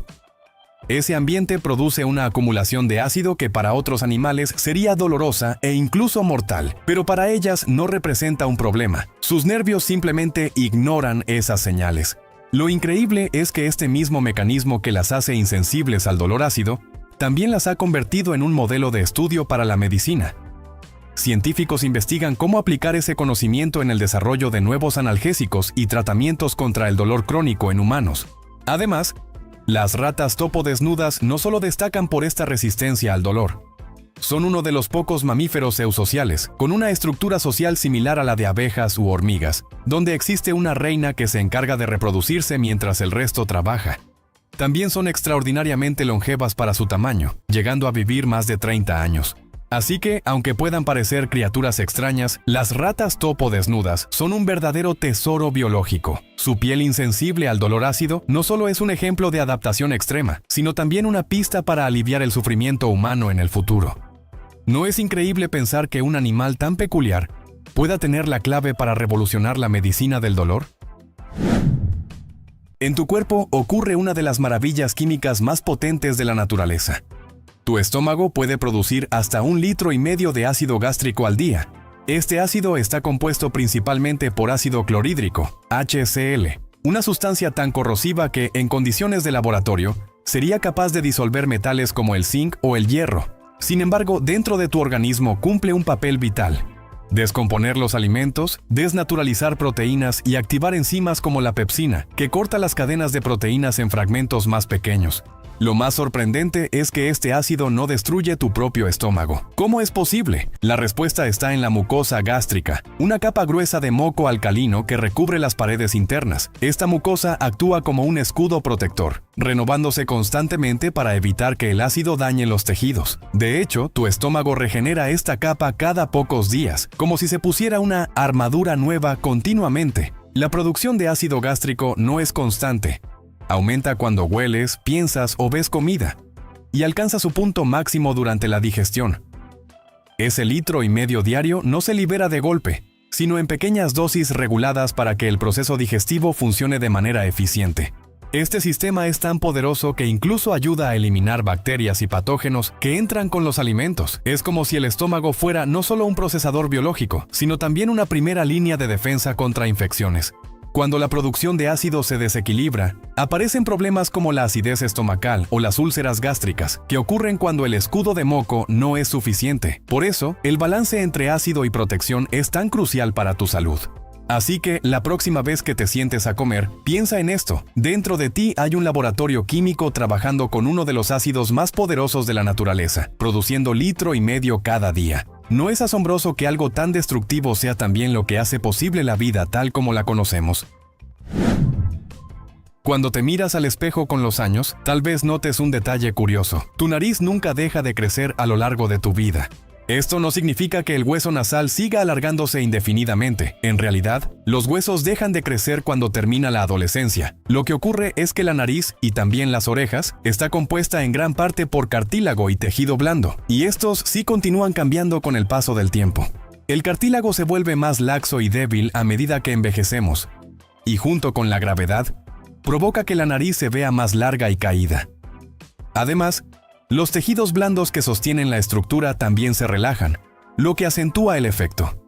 Ese ambiente produce una acumulación de ácido que para otros animales sería dolorosa e incluso mortal, pero para ellas no representa un problema. Sus nervios simplemente ignoran esas señales. Lo increíble es que este mismo mecanismo que las hace insensibles al dolor ácido, también las ha convertido en un modelo de estudio para la medicina. Científicos investigan cómo aplicar ese conocimiento en el desarrollo de nuevos analgésicos y tratamientos contra el dolor crónico en humanos. Además, las ratas topo desnudas no solo destacan por esta resistencia al dolor. Son uno de los pocos mamíferos eusociales, con una estructura social similar a la de abejas u hormigas, donde existe una reina que se encarga de reproducirse mientras el resto trabaja. También son extraordinariamente longevas para su tamaño, llegando a vivir más de 30 años. Así que, aunque puedan parecer criaturas extrañas, las ratas topo desnudas son un verdadero tesoro biológico. Su piel insensible al dolor ácido no solo es un ejemplo de adaptación extrema, sino también una pista para aliviar el sufrimiento humano en el futuro. ¿No es increíble pensar que un animal tan peculiar pueda tener la clave para revolucionar la medicina del dolor? En tu cuerpo ocurre una de las maravillas químicas más potentes de la naturaleza. Tu estómago puede producir hasta 1,5 litros de ácido gástrico al día. Este ácido está compuesto principalmente por ácido clorhídrico, HCl, una sustancia tan corrosiva que, en condiciones de laboratorio, sería capaz de disolver metales como el zinc o el hierro. Sin embargo, dentro de tu organismo cumple un papel vital: descomponer los alimentos, desnaturalizar proteínas y activar enzimas como la pepsina, que corta las cadenas de proteínas en fragmentos más pequeños. Lo más sorprendente es que este ácido no destruye tu propio estómago. ¿Cómo es posible? La respuesta está en la mucosa gástrica, una capa gruesa de moco alcalino que recubre las paredes internas. Esta mucosa actúa como un escudo protector, renovándose constantemente para evitar que el ácido dañe los tejidos. De hecho, tu estómago regenera esta capa cada pocos días, como si se pusiera una armadura nueva continuamente. La producción de ácido gástrico no es constante. Aumenta cuando hueles, piensas o ves comida, y alcanza su punto máximo durante la digestión. Ese 1,5 litros diario no se libera de golpe, sino en pequeñas dosis reguladas para que el proceso digestivo funcione de manera eficiente. Este sistema es tan poderoso que incluso ayuda a eliminar bacterias y patógenos que entran con los alimentos. Es como si el estómago fuera no solo un procesador biológico, sino también una primera línea de defensa contra infecciones. Cuando la producción de ácido se desequilibra, aparecen problemas como la acidez estomacal o las úlceras gástricas, que ocurren cuando el escudo de moco no es suficiente. Por eso, el balance entre ácido y protección es tan crucial para tu salud. Así que, la próxima vez que te sientes a comer, piensa en esto. Dentro de ti hay un laboratorio químico trabajando con uno de los ácidos más poderosos de la naturaleza, produciendo 1,5 litros cada día. ¿No es asombroso que algo tan destructivo sea también lo que hace posible la vida tal como la conocemos? Cuando te miras al espejo con los años, tal vez notes un detalle curioso. Tu nariz nunca deja de crecer a lo largo de tu vida. Esto no significa que el hueso nasal siga alargándose indefinidamente. En realidad, los huesos dejan de crecer cuando termina la adolescencia. Lo que ocurre es que la nariz, y también las orejas, está compuesta en gran parte por cartílago y tejido blando, y estos sí continúan cambiando con el paso del tiempo. El cartílago se vuelve más laxo y débil a medida que envejecemos, y junto con la gravedad, provoca que la nariz se vea más larga y caída. Además, los tejidos blandos que sostienen la estructura también se relajan, lo que acentúa el efecto.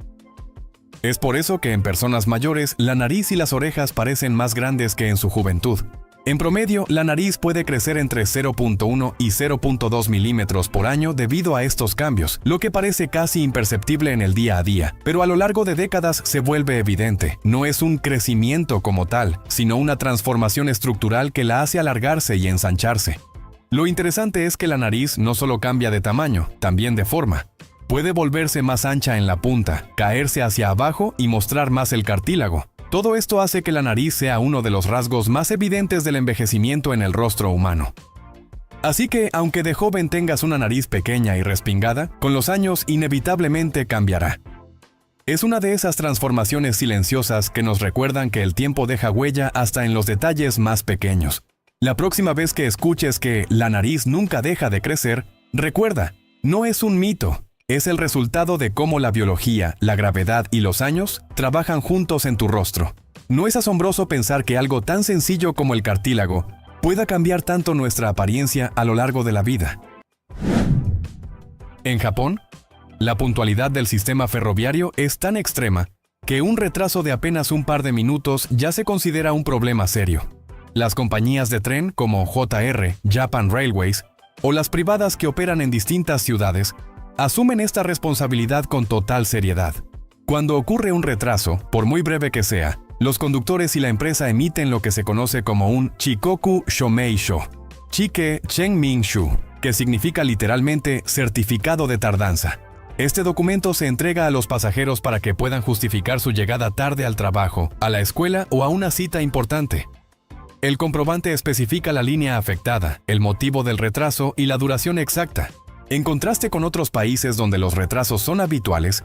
Es por eso que en personas mayores la nariz y las orejas parecen más grandes que en su juventud. En promedio, la nariz puede crecer entre 0.1 y 0.2 milímetros por año debido a estos cambios, lo que parece casi imperceptible en el día a día, pero a lo largo de décadas se vuelve evidente. No es un crecimiento como tal, sino una transformación estructural que la hace alargarse y ensancharse. Lo interesante es que la nariz no solo cambia de tamaño, también de forma. Puede volverse más ancha en la punta, caerse hacia abajo y mostrar más el cartílago. Todo esto hace que la nariz sea uno de los rasgos más evidentes del envejecimiento en el rostro humano. Así que, aunque de joven tengas una nariz pequeña y respingada, con los años inevitablemente cambiará. Es una de esas transformaciones silenciosas que nos recuerdan que el tiempo deja huella hasta en los detalles más pequeños. La próxima vez que escuches que la nariz nunca deja de crecer, recuerda, no es un mito. Es el resultado de cómo la biología, la gravedad y los años trabajan juntos en tu rostro. No es asombroso pensar que algo tan sencillo como el cartílago pueda cambiar tanto nuestra apariencia a lo largo de la vida. En Japón, la puntualidad del sistema ferroviario es tan extrema que un retraso de apenas un par de minutos ya se considera un problema serio. Las compañías de tren como JR, Japan Railways, o las privadas que operan en distintas ciudades, asumen esta responsabilidad con total seriedad. Cuando ocurre un retraso, por muy breve que sea, los conductores y la empresa emiten lo que se conoce como un Chikoku Shomeisho, Chike Chenminshu, que significa literalmente certificado de tardanza. Este documento se entrega a los pasajeros para que puedan justificar su llegada tarde al trabajo, a la escuela o a una cita importante. El comprobante especifica la línea afectada, el motivo del retraso y la duración exacta. En contraste con otros países donde los retrasos son habituales,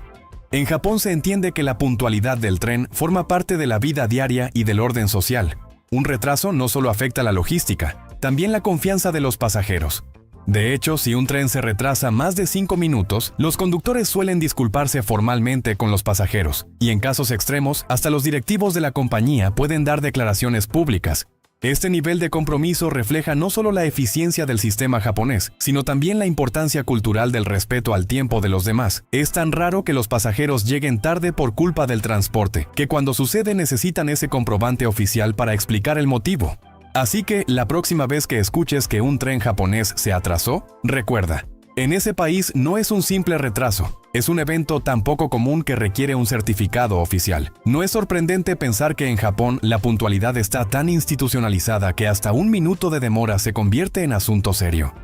en Japón se entiende que la puntualidad del tren forma parte de la vida diaria y del orden social. Un retraso no solo afecta la logística, también la confianza de los pasajeros. De hecho, si un tren se retrasa más de 5 minutos, los conductores suelen disculparse formalmente con los pasajeros, y en casos extremos, hasta los directivos de la compañía pueden dar declaraciones públicas. Este nivel de compromiso refleja no solo la eficiencia del sistema japonés, sino también la importancia cultural del respeto al tiempo de los demás. Es tan raro que los pasajeros lleguen tarde por culpa del transporte, que cuando sucede necesitan ese comprobante oficial para explicar el motivo. Así que, la próxima vez que escuches que un tren japonés se atrasó, recuerda, en ese país no es un simple retraso, es un evento tan poco común que requiere un certificado oficial. No es sorprendente pensar que en Japón la puntualidad está tan institucionalizada que hasta un minuto de demora se convierte en asunto serio.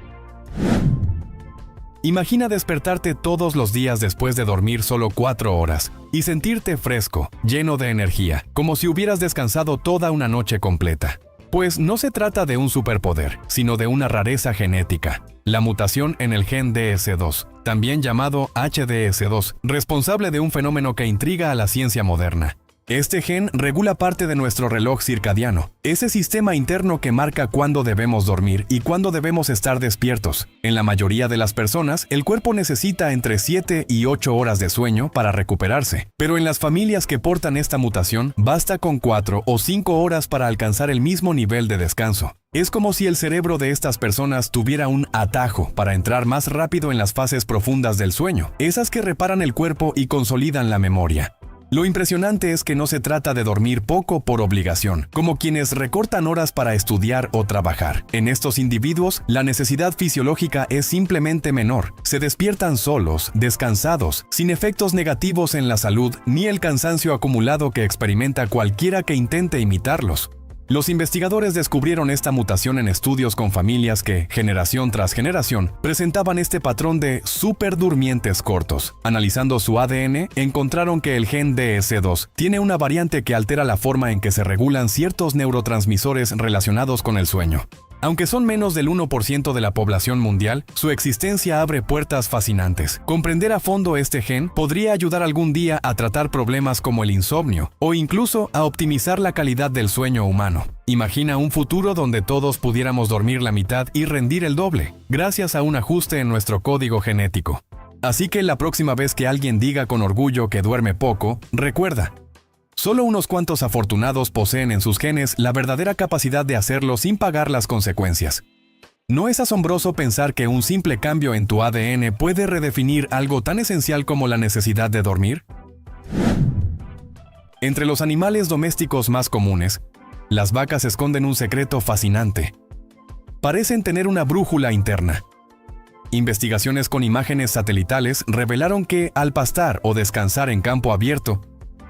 Imagina despertarte todos los días después de dormir solo 4 horas y sentirte fresco, lleno de energía, como si hubieras descansado toda una noche completa. Pues no se trata de un superpoder, sino de una rareza genética, la mutación en el gen DS2, también llamado HDS2, responsable de un fenómeno que intriga a la ciencia moderna. Este gen regula parte de nuestro reloj circadiano, ese sistema interno que marca cuándo debemos dormir y cuándo debemos estar despiertos. En la mayoría de las personas, el cuerpo necesita entre 7 y 8 horas de sueño para recuperarse, pero en las familias que portan esta mutación, basta con 4 o 5 horas para alcanzar el mismo nivel de descanso. Es como si el cerebro de estas personas tuviera un atajo para entrar más rápido en las fases profundas del sueño, esas que reparan el cuerpo y consolidan la memoria. Lo impresionante es que no se trata de dormir poco por obligación, como quienes recortan horas para estudiar o trabajar. En estos individuos, la necesidad fisiológica es simplemente menor. Se despiertan solos, descansados, sin efectos negativos en la salud ni el cansancio acumulado que experimenta cualquiera que intente imitarlos. Los investigadores descubrieron esta mutación en estudios con familias que, generación tras generación, presentaban este patrón de superdurmientes cortos. Analizando su ADN, encontraron que el gen DS2 tiene una variante que altera la forma en que se regulan ciertos neurotransmisores relacionados con el sueño. Aunque son menos del 1% de la población mundial, su existencia abre puertas fascinantes. Comprender a fondo este gen podría ayudar algún día a tratar problemas como el insomnio o incluso a optimizar la calidad del sueño humano. Imagina un futuro donde todos pudiéramos dormir la mitad y rendir el doble, gracias a un ajuste en nuestro código genético. Así que la próxima vez que alguien diga con orgullo que duerme poco, recuerda: solo unos cuantos afortunados poseen en sus genes la verdadera capacidad de hacerlo sin pagar las consecuencias. ¿No es asombroso pensar que un simple cambio en tu ADN puede redefinir algo tan esencial como la necesidad de dormir? Entre los animales domésticos más comunes, las vacas esconden un secreto fascinante. Parecen tener una brújula interna. Investigaciones con imágenes satelitales revelaron que, al pastar o descansar en campo abierto,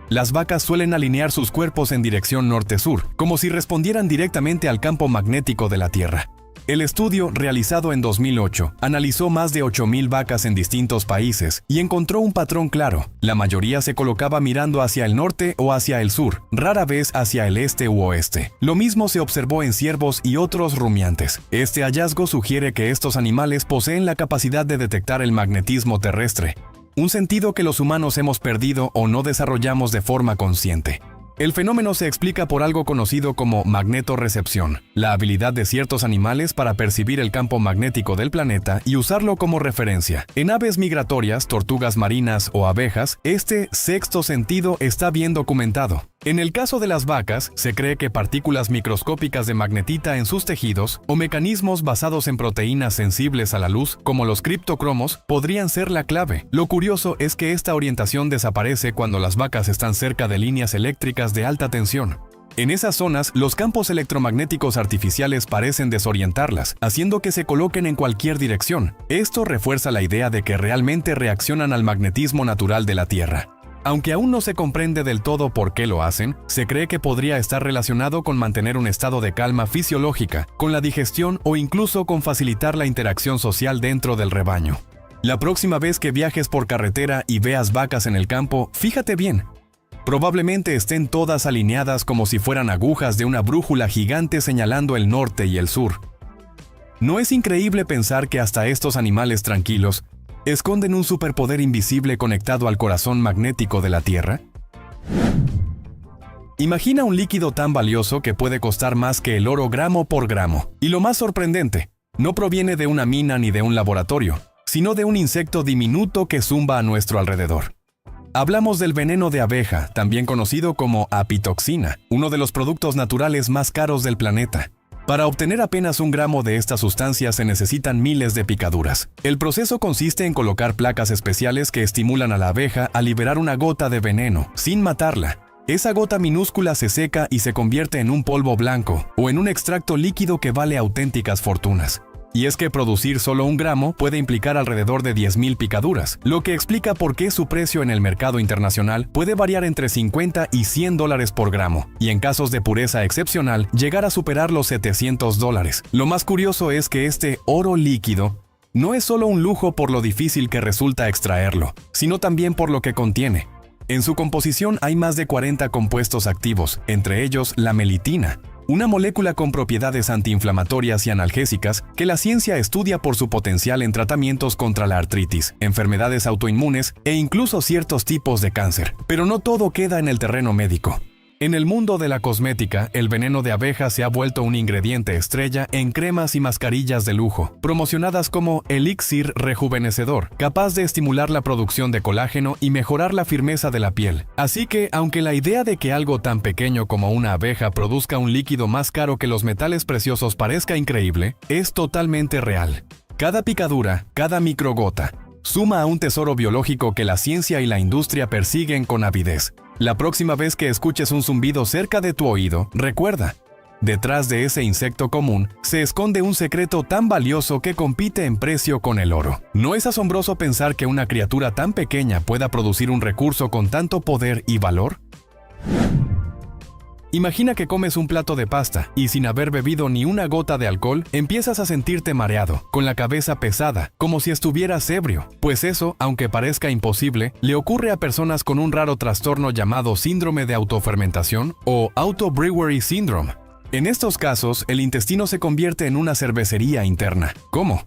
las vacas suelen alinear sus cuerpos en dirección norte-sur, como si respondieran directamente al campo magnético de la Tierra. El estudio, realizado en 2008, analizó más de 8.000 vacas en distintos países y encontró un patrón claro. La mayoría se colocaba mirando hacia el norte o hacia el sur, rara vez hacia el este u oeste. Lo mismo se observó en ciervos y otros rumiantes. Este hallazgo sugiere que estos animales poseen la capacidad de detectar el magnetismo terrestre, un sentido que los humanos hemos perdido o no desarrollamos de forma consciente. El fenómeno se explica por algo conocido como magnetorrecepción, la habilidad de ciertos animales para percibir el campo magnético del planeta y usarlo como referencia. En aves migratorias, tortugas marinas o abejas, este sexto sentido está bien documentado. En el caso de las vacas, se cree que partículas microscópicas de magnetita en sus tejidos o mecanismos basados en proteínas sensibles a la luz, como los criptocromos, podrían ser la clave. Lo curioso es que esta orientación desaparece cuando las vacas están cerca de líneas eléctricas de alta tensión. En esas zonas, los campos electromagnéticos artificiales parecen desorientarlas, haciendo que se coloquen en cualquier dirección. Esto refuerza la idea de que realmente reaccionan al magnetismo natural de la Tierra. Aunque aún no se comprende del todo por qué lo hacen, se cree que podría estar relacionado con mantener un estado de calma fisiológica, con la digestión o incluso con facilitar la interacción social dentro del rebaño. La próxima vez que viajes por carretera y veas vacas en el campo, fíjate bien. Probablemente estén todas alineadas como si fueran agujas de una brújula gigante señalando el norte y el sur. ¿No es increíble pensar que hasta estos animales tranquilos esconden un superpoder invisible conectado al corazón magnético de la Tierra? Imagina un líquido tan valioso que puede costar más que el oro gramo por gramo. Y lo más sorprendente, no proviene de una mina ni de un laboratorio, sino de un insecto diminuto que zumba a nuestro alrededor. Hablamos del veneno de abeja, también conocido como apitoxina, uno de los productos naturales más caros del planeta. Para obtener apenas 1 gramo de esta sustancia se necesitan miles de picaduras. El proceso consiste en colocar placas especiales que estimulan a la abeja a liberar una gota de veneno, sin matarla. Esa gota minúscula se seca y se convierte en un polvo blanco o en un extracto líquido que vale auténticas fortunas. Y es que producir solo 1 gramo puede implicar alrededor de 10.000 picaduras, lo que explica por qué su precio en el mercado internacional puede variar entre $50 y $100 por gramo, y en casos de pureza excepcional, llegar a superar los $700. Lo más curioso es que este oro líquido no es solo un lujo por lo difícil que resulta extraerlo, sino también por lo que contiene. En su composición hay más de 40 compuestos activos, entre ellos la melitina, una molécula con propiedades antiinflamatorias y analgésicas que la ciencia estudia por su potencial en tratamientos contra la artritis, enfermedades autoinmunes e incluso ciertos tipos de cáncer. Pero no todo queda en el terreno médico. En el mundo de la cosmética, el veneno de abeja se ha vuelto un ingrediente estrella en cremas y mascarillas de lujo, promocionadas como elixir rejuvenecedor, capaz de estimular la producción de colágeno y mejorar la firmeza de la piel. Así que, aunque la idea de que algo tan pequeño como una abeja produzca un líquido más caro que los metales preciosos parezca increíble, es totalmente real. Cada picadura, cada microgota, suma a un tesoro biológico que la ciencia y la industria persiguen con avidez. La próxima vez que escuches un zumbido cerca de tu oído, recuerda, detrás de ese insecto común se esconde un secreto tan valioso que compite en precio con el oro. ¿No es asombroso pensar que una criatura tan pequeña pueda producir un recurso con tanto poder y valor? Imagina que comes un plato de pasta y sin haber bebido ni una gota de alcohol, empiezas a sentirte mareado, con la cabeza pesada, como si estuvieras ebrio. Pues eso, aunque parezca imposible, le ocurre a personas con un raro trastorno llamado síndrome de autofermentación o auto-brewery syndrome. En estos casos, el intestino se convierte en una cervecería interna. ¿Cómo?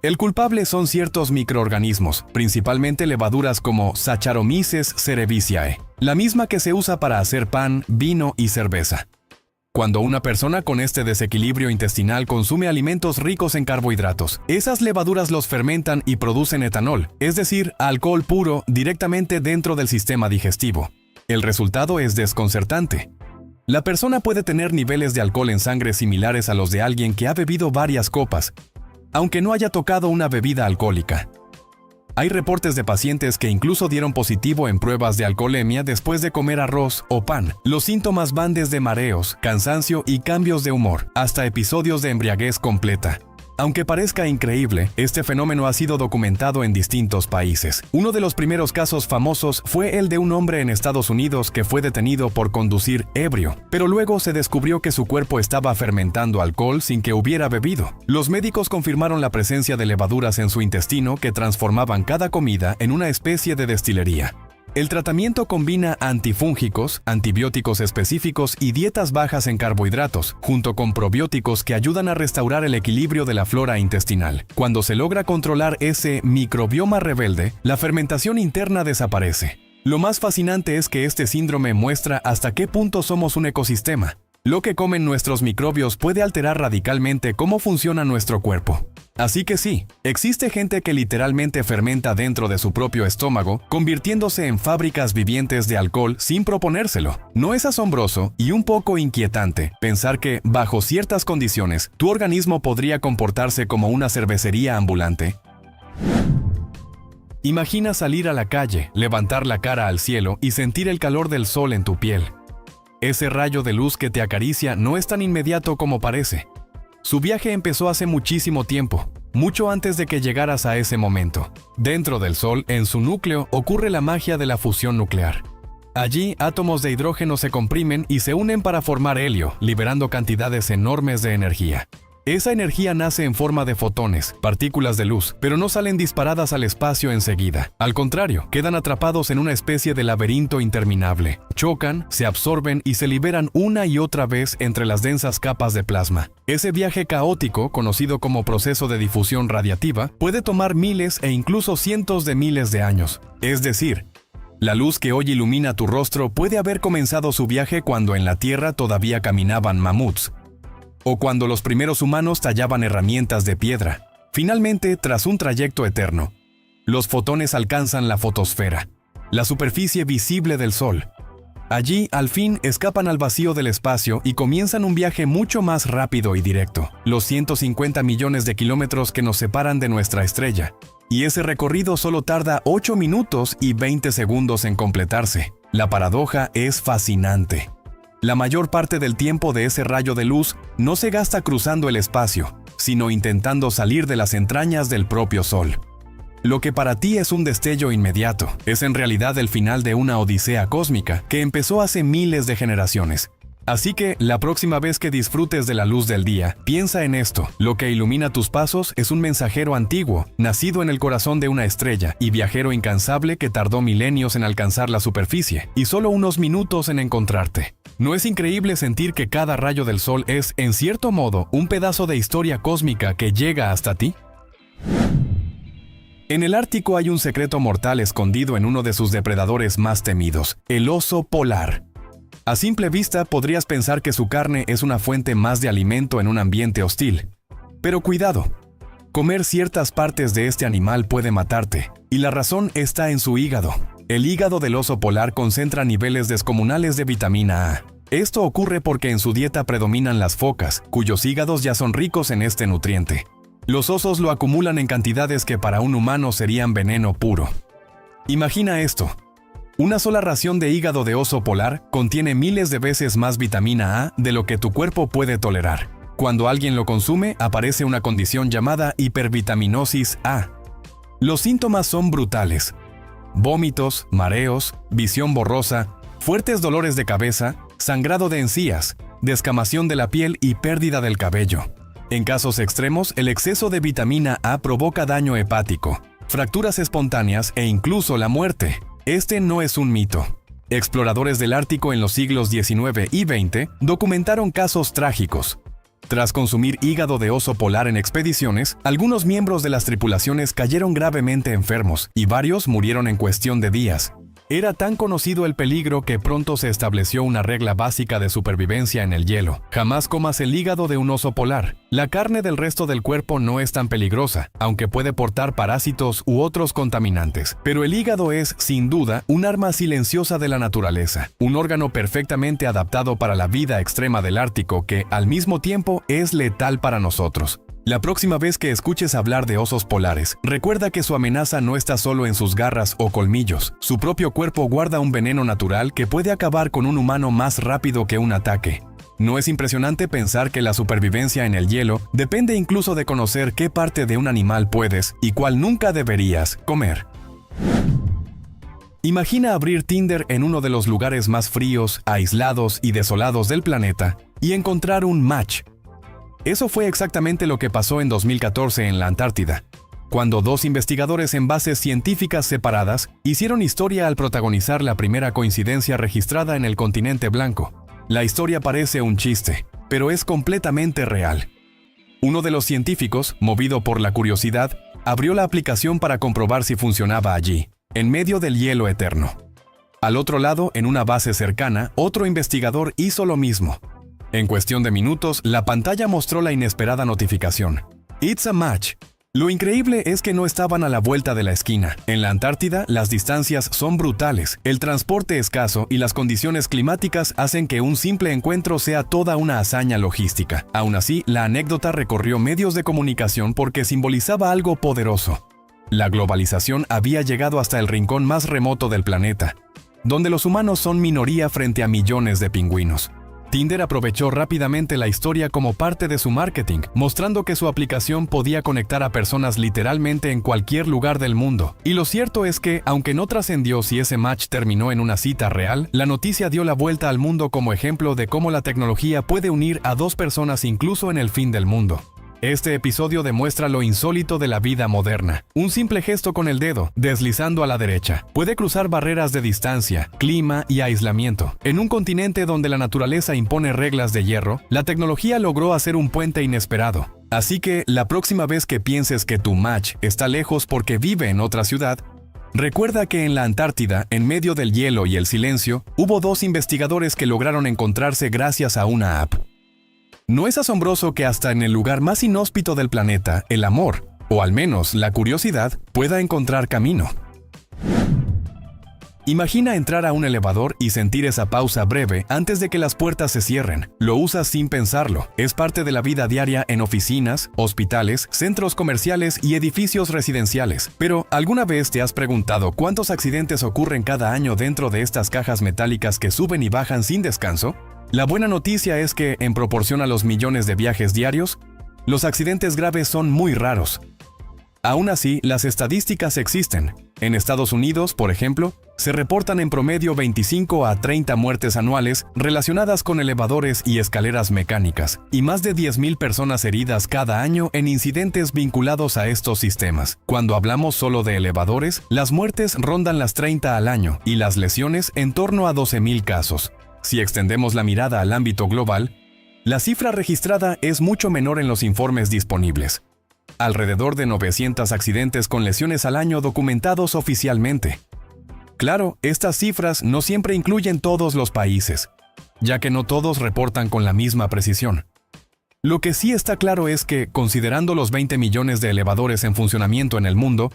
El culpable son ciertos microorganismos, principalmente levaduras como Saccharomyces cerevisiae, la misma que se usa para hacer pan, vino y cerveza. Cuando una persona con este desequilibrio intestinal consume alimentos ricos en carbohidratos, esas levaduras los fermentan y producen etanol, es decir, alcohol puro directamente dentro del sistema digestivo. El resultado es desconcertante. La persona puede tener niveles de alcohol en sangre similares a los de alguien que ha bebido varias copas, aunque no haya tocado una bebida alcohólica. Hay reportes de pacientes que incluso dieron positivo en pruebas de alcoholemia después de comer arroz o pan. Los síntomas van desde mareos, cansancio y cambios de humor, hasta episodios de embriaguez completa. Aunque parezca increíble, este fenómeno ha sido documentado en distintos países. Uno de los primeros casos famosos fue el de un hombre en Estados Unidos que fue detenido por conducir ebrio, pero luego se descubrió que su cuerpo estaba fermentando alcohol sin que hubiera bebido. Los médicos confirmaron la presencia de levaduras en su intestino que transformaban cada comida en una especie de destilería. El tratamiento combina antifúngicos, antibióticos específicos y dietas bajas en carbohidratos, junto con probióticos que ayudan a restaurar el equilibrio de la flora intestinal. Cuando se logra controlar ese microbioma rebelde, la fermentación interna desaparece. Lo más fascinante es que este síndrome muestra hasta qué punto somos un ecosistema. Lo que comen nuestros microbios puede alterar radicalmente cómo funciona nuestro cuerpo. Así que sí, existe gente que literalmente fermenta dentro de su propio estómago, convirtiéndose en fábricas vivientes de alcohol sin proponérselo. ¿No es asombroso y un poco inquietante pensar que, bajo ciertas condiciones, tu organismo podría comportarse como una cervecería ambulante? Imagina salir a la calle, levantar la cara al cielo y sentir el calor del sol en tu piel. Ese rayo de luz que te acaricia no es tan inmediato como parece. Su viaje empezó hace muchísimo tiempo, mucho antes de que llegaras a ese momento. Dentro del Sol, en su núcleo, ocurre la magia de la fusión nuclear. Allí, átomos de hidrógeno se comprimen y se unen para formar helio, liberando cantidades enormes de energía. Esa energía nace en forma de fotones, partículas de luz, pero no salen disparadas al espacio enseguida. Al contrario, quedan atrapados en una especie de laberinto interminable. Chocan, se absorben y se liberan una y otra vez entre las densas capas de plasma. Ese viaje caótico, conocido como proceso de difusión radiativa, puede tomar miles e incluso cientos de miles de años. Es decir, la luz que hoy ilumina tu rostro puede haber comenzado su viaje cuando en la Tierra todavía caminaban mamuts, o cuando los primeros humanos tallaban herramientas de piedra. Finalmente, tras un trayecto eterno, los fotones alcanzan la fotosfera, la superficie visible del Sol. Allí, al fin, escapan al vacío del espacio y comienzan un viaje mucho más rápido y directo, los 150 millones de kilómetros que nos separan de nuestra estrella. Y ese recorrido solo tarda 8 minutos y 20 segundos en completarse. La paradoja es fascinante. La mayor parte del tiempo de ese rayo de luz no se gasta cruzando el espacio, sino intentando salir de las entrañas del propio Sol. Lo que para ti es un destello inmediato, es en realidad el final de una odisea cósmica que empezó hace miles de generaciones. Así que, la próxima vez que disfrutes de la luz del día, piensa en esto: lo que ilumina tus pasos es un mensajero antiguo, nacido en el corazón de una estrella, y viajero incansable que tardó milenios en alcanzar la superficie, y solo unos minutos en encontrarte. ¿No es increíble sentir que cada rayo del Sol es, en cierto modo, un pedazo de historia cósmica que llega hasta ti? En el Ártico hay un secreto mortal escondido en uno de sus depredadores más temidos, el oso polar. A simple vista podrías pensar que su carne es una fuente más de alimento en un ambiente hostil. Pero cuidado, comer ciertas partes de este animal puede matarte, y la razón está en su hígado. El hígado del oso polar concentra niveles descomunales de vitamina A. Esto ocurre porque en su dieta predominan las focas, cuyos hígados ya son ricos en este nutriente. Los osos lo acumulan en cantidades que para un humano serían veneno puro. Imagina esto. Una sola ración de hígado de oso polar contiene miles de veces más vitamina A de lo que tu cuerpo puede tolerar. Cuando alguien lo consume, aparece una condición llamada hipervitaminosis A. Los síntomas son brutales: vómitos, mareos, visión borrosa, fuertes dolores de cabeza, sangrado de encías, descamación de la piel y pérdida del cabello. En casos extremos, el exceso de vitamina A provoca daño hepático, fracturas espontáneas e incluso la muerte. Este no es un mito. Exploradores del Ártico en los siglos XIX y XX documentaron casos trágicos. Tras consumir hígado de oso polar en expediciones, algunos miembros de las tripulaciones cayeron gravemente enfermos y varios murieron en cuestión de días. Era tan conocido el peligro que pronto se estableció una regla básica de supervivencia en el hielo: jamás comas el hígado de un oso polar. La carne del resto del cuerpo no es tan peligrosa, aunque puede portar parásitos u otros contaminantes. Pero el hígado es, sin duda, un arma silenciosa de la naturaleza, un órgano perfectamente adaptado para la vida extrema del Ártico que, al mismo tiempo, es letal para nosotros. La próxima vez que escuches hablar de osos polares, recuerda que su amenaza no está solo en sus garras o colmillos. Su propio cuerpo guarda un veneno natural que puede acabar con un humano más rápido que un ataque. ¿No es impresionante pensar que la supervivencia en el hielo depende incluso de conocer qué parte de un animal puedes y cuál nunca deberías comer? Imagina abrir Tinder en uno de los lugares más fríos, aislados y desolados del planeta y encontrar un match. Eso fue exactamente lo que pasó en 2014 en la Antártida, cuando dos investigadores en bases científicas separadas hicieron historia al protagonizar la primera coincidencia registrada en el continente blanco. La historia parece un chiste, pero es completamente real. Uno de los científicos, movido por la curiosidad, abrió la aplicación para comprobar si funcionaba allí, en medio del hielo eterno. Al otro lado, en una base cercana, otro investigador hizo lo mismo. En cuestión de minutos, la pantalla mostró la inesperada notificación. It's a match. Lo increíble es que no estaban a la vuelta de la esquina. En la Antártida, las distancias son brutales, el transporte escaso y las condiciones climáticas hacen que un simple encuentro sea toda una hazaña logística. Aún así, la anécdota recorrió medios de comunicación porque simbolizaba algo poderoso. La globalización había llegado hasta el rincón más remoto del planeta, donde los humanos son minoría frente a millones de pingüinos. Tinder aprovechó rápidamente la historia como parte de su marketing, mostrando que su aplicación podía conectar a personas literalmente en cualquier lugar del mundo. Y lo cierto es que, aunque no trascendió si ese match terminó en una cita real, la noticia dio la vuelta al mundo como ejemplo de cómo la tecnología puede unir a dos personas incluso en el fin del mundo. Este episodio demuestra lo insólito de la vida moderna. Un simple gesto con el dedo, deslizando a la derecha, puede cruzar barreras de distancia, clima y aislamiento. En un continente donde la naturaleza impone reglas de hierro, la tecnología logró hacer un puente inesperado. Así que, la próxima vez que pienses que tu match está lejos porque vive en otra ciudad, recuerda que en la Antártida, en medio del hielo y el silencio, hubo dos investigadores que lograron encontrarse gracias a una app. ¿No es asombroso que hasta en el lugar más inhóspito del planeta, el amor, o al menos la curiosidad, pueda encontrar camino? Imagina entrar a un elevador y sentir esa pausa breve antes de que las puertas se cierren. Lo usas sin pensarlo. Es parte de la vida diaria en oficinas, hospitales, centros comerciales y edificios residenciales. Pero, ¿alguna vez te has preguntado cuántos accidentes ocurren cada año dentro de estas cajas metálicas que suben y bajan sin descanso? La buena noticia es que, en proporción a los millones de viajes diarios, los accidentes graves son muy raros. Aún así, las estadísticas existen. En Estados Unidos, por ejemplo, se reportan en promedio 25 a 30 muertes anuales relacionadas con elevadores y escaleras mecánicas, y más de 10,000 personas heridas cada año en incidentes vinculados a estos sistemas. Cuando hablamos solo de elevadores, las muertes rondan las 30 al año y las lesiones en torno a 12,000 casos. Si extendemos la mirada al ámbito global, la cifra registrada es mucho menor en los informes disponibles. Alrededor de 900 accidentes con lesiones al año documentados oficialmente. Claro, estas cifras no siempre incluyen todos los países, ya que no todos reportan con la misma precisión. Lo que sí está claro es que, considerando los 20 millones de elevadores en funcionamiento en el mundo,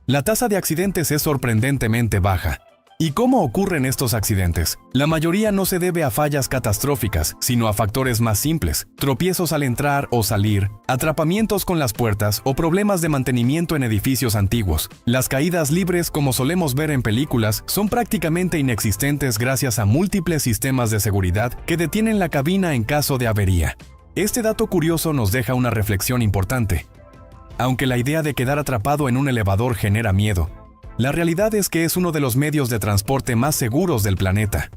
la tasa de accidentes es sorprendentemente baja. ¿Y cómo ocurren estos accidentes? La mayoría no se debe a fallas catastróficas, sino a factores más simples: tropiezos al entrar o salir, atrapamientos con las puertas o problemas de mantenimiento en edificios antiguos. Las caídas libres, como solemos ver en películas, son prácticamente inexistentes gracias a múltiples sistemas de seguridad que detienen la cabina en caso de avería. Este dato curioso nos deja una reflexión importante. Aunque la idea de quedar atrapado en un elevador genera miedo, la realidad es que es uno de los medios de transporte más seguros del planeta.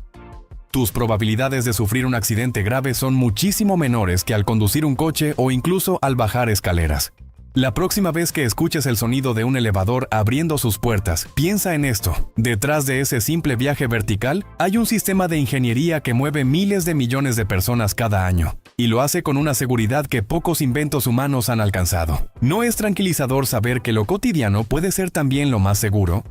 Tus probabilidades de sufrir un accidente grave son muchísimo menores que al conducir un coche o incluso al bajar escaleras. La próxima vez que escuches el sonido de un elevador abriendo sus puertas, piensa en esto. Detrás de ese simple viaje vertical, hay un sistema de ingeniería que mueve miles de millones de personas cada año, y lo hace con una seguridad que pocos inventos humanos han alcanzado. ¿No es tranquilizador saber que lo cotidiano puede ser también lo más seguro?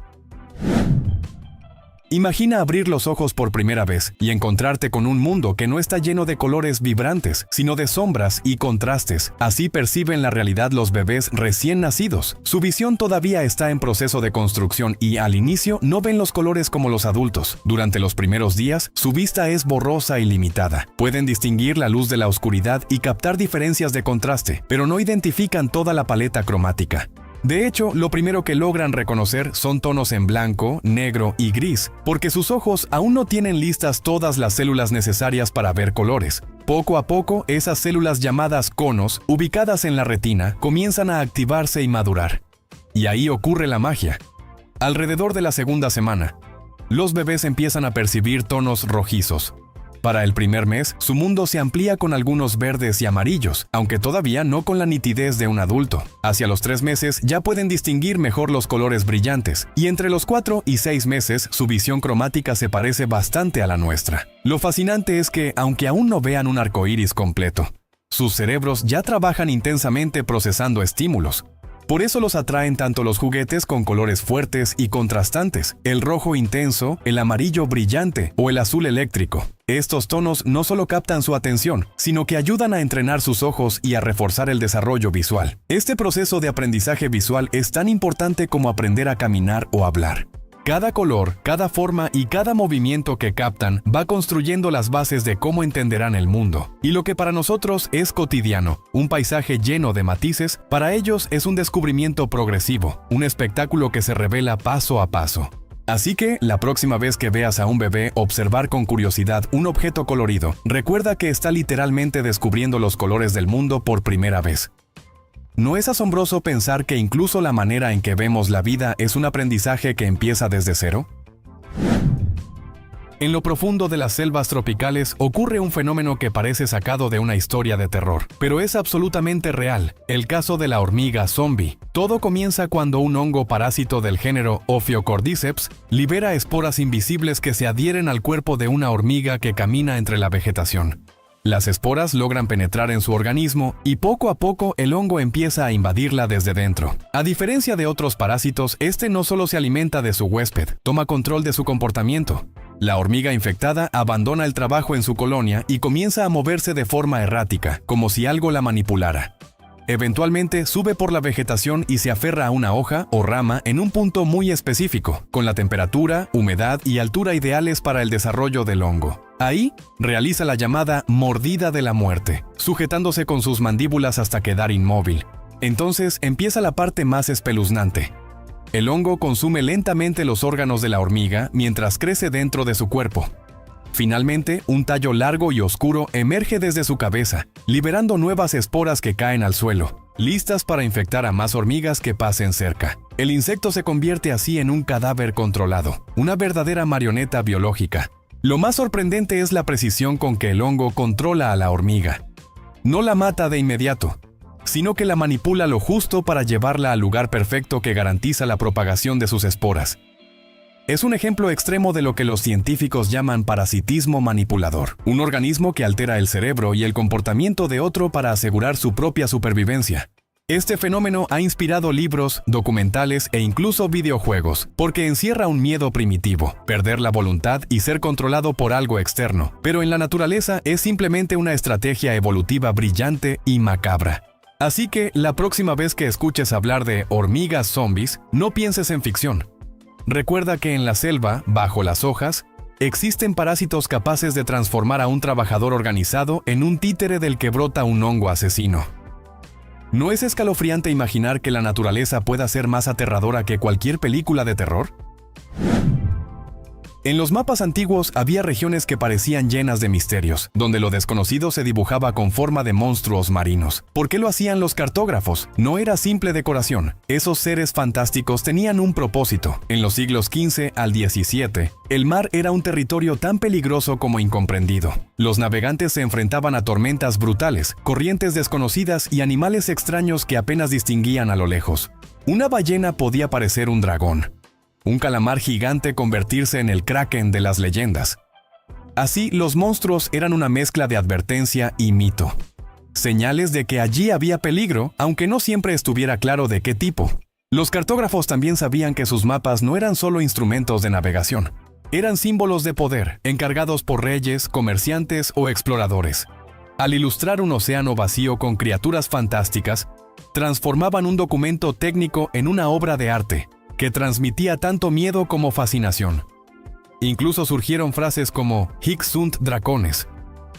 Imagina abrir los ojos por primera vez y encontrarte con un mundo que no está lleno de colores vibrantes, sino de sombras y contrastes. Así perciben la realidad los bebés recién nacidos. Su visión todavía está en proceso de construcción y al inicio no ven los colores como los adultos. Durante los primeros días, su vista es borrosa y limitada. Pueden distinguir la luz de la oscuridad y captar diferencias de contraste, pero no identifican toda la paleta cromática. De hecho, lo primero que logran reconocer son tonos en blanco, negro y gris, porque sus ojos aún no tienen listas todas las células necesarias para ver colores. Poco a poco, esas células llamadas conos, ubicadas en la retina, comienzan a activarse y madurar. Y ahí ocurre la magia. Alrededor de la segunda semana, los bebés empiezan a percibir tonos rojizos. Para el primer mes, su mundo se amplía con algunos verdes y amarillos, aunque todavía no con la nitidez de un adulto. Hacia los 3 meses ya pueden distinguir mejor los colores brillantes, y entre los 4 y 6 meses su visión cromática se parece bastante a la nuestra. Lo fascinante es que, aunque aún no vean un arco iris completo, sus cerebros ya trabajan intensamente procesando estímulos. Por eso los atraen tanto los juguetes con colores fuertes y contrastantes, el rojo intenso, el amarillo brillante o el azul eléctrico. Estos tonos no solo captan su atención, sino que ayudan a entrenar sus ojos y a reforzar el desarrollo visual. Este proceso de aprendizaje visual es tan importante como aprender a caminar o hablar. Cada color, cada forma y cada movimiento que captan va construyendo las bases de cómo entenderán el mundo. Y lo que para nosotros es cotidiano, un paisaje lleno de matices, para ellos es un descubrimiento progresivo, un espectáculo que se revela paso a paso. Así que, la próxima vez que veas a un bebé observar con curiosidad un objeto colorido, recuerda que está literalmente descubriendo los colores del mundo por primera vez. ¿No es asombroso pensar que incluso la manera en que vemos la vida es un aprendizaje que empieza desde cero? En lo profundo de las selvas tropicales ocurre un fenómeno que parece sacado de una historia de terror, pero es absolutamente real, el caso de la hormiga zombie. Todo comienza cuando un hongo parásito del género Ophiocordyceps libera esporas invisibles que se adhieren al cuerpo de una hormiga que camina entre la vegetación. Las esporas logran penetrar en su organismo y poco a poco el hongo empieza a invadirla desde dentro. A diferencia de otros parásitos, este no solo se alimenta de su huésped, toma control de su comportamiento. La hormiga infectada abandona el trabajo en su colonia y comienza a moverse de forma errática, como si algo la manipulara. Eventualmente sube por la vegetación y se aferra a una hoja o rama en un punto muy específico, con la temperatura, humedad y altura ideales para el desarrollo del hongo. Ahí, realiza la llamada mordida de la muerte, sujetándose con sus mandíbulas hasta quedar inmóvil. Entonces empieza la parte más espeluznante. El hongo consume lentamente los órganos de la hormiga mientras crece dentro de su cuerpo. Finalmente, un tallo largo y oscuro emerge desde su cabeza, liberando nuevas esporas que caen al suelo, listas para infectar a más hormigas que pasen cerca. El insecto se convierte así en un cadáver controlado, una verdadera marioneta biológica. Lo más sorprendente es la precisión con que el hongo controla a la hormiga. No la mata de inmediato, sino que la manipula lo justo para llevarla al lugar perfecto que garantiza la propagación de sus esporas. Es un ejemplo extremo de lo que los científicos llaman parasitismo manipulador, un organismo que altera el cerebro y el comportamiento de otro para asegurar su propia supervivencia. Este fenómeno ha inspirado libros, documentales e incluso videojuegos, porque encierra un miedo primitivo, perder la voluntad y ser controlado por algo externo, pero en la naturaleza es simplemente una estrategia evolutiva brillante y macabra. Así que, la próxima vez que escuches hablar de hormigas zombies, no pienses en ficción. Recuerda que en la selva, bajo las hojas, existen parásitos capaces de transformar a un trabajador organizado en un títere del que brota un hongo asesino. ¿No es escalofriante imaginar que la naturaleza pueda ser más aterradora que cualquier película de terror? En los mapas antiguos había regiones que parecían llenas de misterios, donde lo desconocido se dibujaba con forma de monstruos marinos. ¿Por qué lo hacían los cartógrafos? No era simple decoración. Esos seres fantásticos tenían un propósito. En los siglos XV al XVII, el mar era un territorio tan peligroso como incomprendido. Los navegantes se enfrentaban a tormentas brutales, corrientes desconocidas y animales extraños que apenas distinguían a lo lejos. Una ballena podía parecer un dragón. Un calamar gigante convertirse en el kraken de las leyendas. Así, los monstruos eran una mezcla de advertencia y mito. Señales de que allí había peligro, aunque no siempre estuviera claro de qué tipo. Los cartógrafos también sabían que sus mapas no eran solo instrumentos de navegación. Eran símbolos de poder, encargados por reyes, comerciantes o exploradores. Al ilustrar un océano vacío con criaturas fantásticas, transformaban un documento técnico en una obra de arte, que transmitía tanto miedo como fascinación. Incluso surgieron frases como Hic sunt dracones,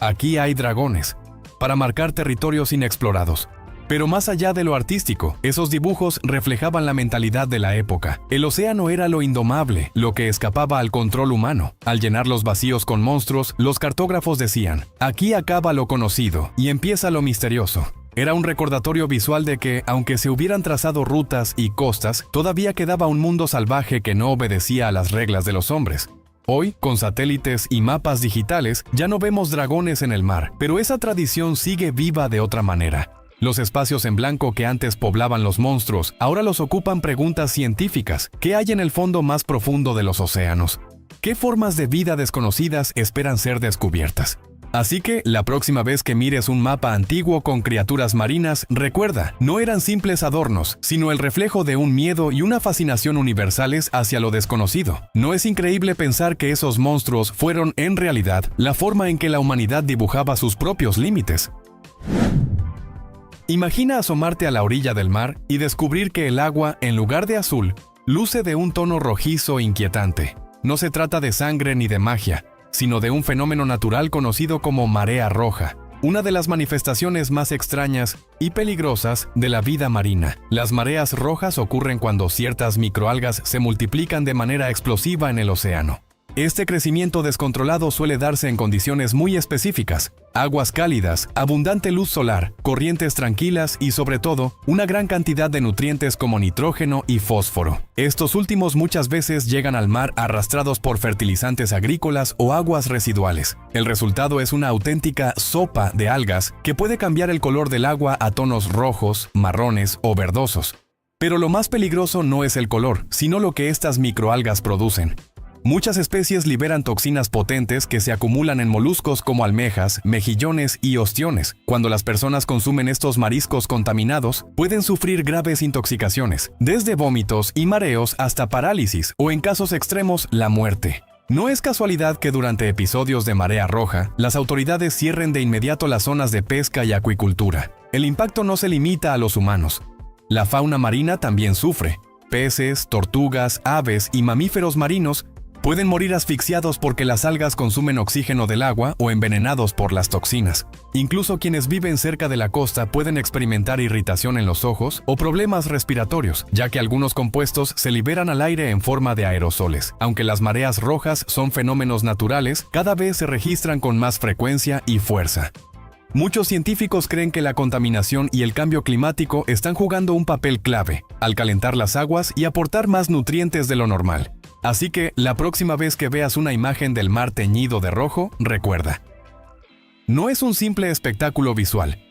aquí hay dragones, para marcar territorios inexplorados. Pero más allá de lo artístico, esos dibujos reflejaban la mentalidad de la época. El océano era lo indomable, lo que escapaba al control humano. Al llenar los vacíos con monstruos, los cartógrafos decían, aquí acaba lo conocido y empieza lo misterioso. Era un recordatorio visual de que, aunque se hubieran trazado rutas y costas, todavía quedaba un mundo salvaje que no obedecía a las reglas de los hombres. Hoy, con satélites y mapas digitales, ya no vemos dragones en el mar, pero esa tradición sigue viva de otra manera. Los espacios en blanco que antes poblaban los monstruos, ahora los ocupan preguntas científicas. ¿Qué hay en el fondo más profundo de los océanos? ¿Qué formas de vida desconocidas esperan ser descubiertas? Así que, la próxima vez que mires un mapa antiguo con criaturas marinas, recuerda, no eran simples adornos, sino el reflejo de un miedo y una fascinación universales hacia lo desconocido. ¿No es increíble pensar que esos monstruos fueron, en realidad, la forma en que la humanidad dibujaba sus propios límites? Imagina asomarte a la orilla del mar y descubrir que el agua, en lugar de azul, luce de un tono rojizo inquietante. No se trata de sangre ni de magia, sino de un fenómeno natural conocido como marea roja, una de las manifestaciones más extrañas y peligrosas de la vida marina. Las mareas rojas ocurren cuando ciertas microalgas se multiplican de manera explosiva en el océano. Este crecimiento descontrolado suele darse en condiciones muy específicas: aguas cálidas, abundante luz solar, corrientes tranquilas y, sobre todo, una gran cantidad de nutrientes como nitrógeno y fósforo. Estos últimos muchas veces llegan al mar arrastrados por fertilizantes agrícolas o aguas residuales. El resultado es una auténtica sopa de algas que puede cambiar el color del agua a tonos rojos, marrones o verdosos. Pero lo más peligroso no es el color, sino lo que estas microalgas producen. Muchas especies liberan toxinas potentes que se acumulan en moluscos como almejas, mejillones y ostiones. Cuando las personas consumen estos mariscos contaminados, pueden sufrir graves intoxicaciones, desde vómitos y mareos hasta parálisis o, en casos extremos, la muerte. No es casualidad que durante episodios de marea roja, las autoridades cierren de inmediato las zonas de pesca y acuicultura. El impacto no se limita a los humanos. La fauna marina también sufre. Peces, tortugas, aves y mamíferos marinos pueden morir asfixiados porque las algas consumen oxígeno del agua o envenenados por las toxinas. Incluso quienes viven cerca de la costa pueden experimentar irritación en los ojos o problemas respiratorios, ya que algunos compuestos se liberan al aire en forma de aerosoles. Aunque las mareas rojas son fenómenos naturales, cada vez se registran con más frecuencia y fuerza. Muchos científicos creen que la contaminación y el cambio climático están jugando un papel clave al calentar las aguas y aportar más nutrientes de lo normal. Así que, la próxima vez que veas una imagen del mar teñido de rojo, recuerda: no es un simple espectáculo visual.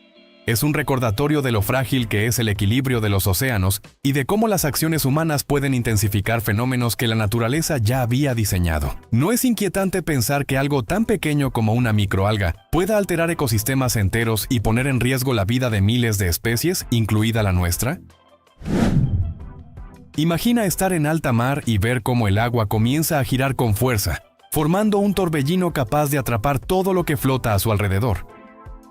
Es un recordatorio de lo frágil que es el equilibrio de los océanos y de cómo las acciones humanas pueden intensificar fenómenos que la naturaleza ya había diseñado. ¿No es inquietante pensar que algo tan pequeño como una microalga pueda alterar ecosistemas enteros y poner en riesgo la vida de miles de especies, incluida la nuestra? Imagina estar en alta mar y ver cómo el agua comienza a girar con fuerza, formando un torbellino capaz de atrapar todo lo que flota a su alrededor.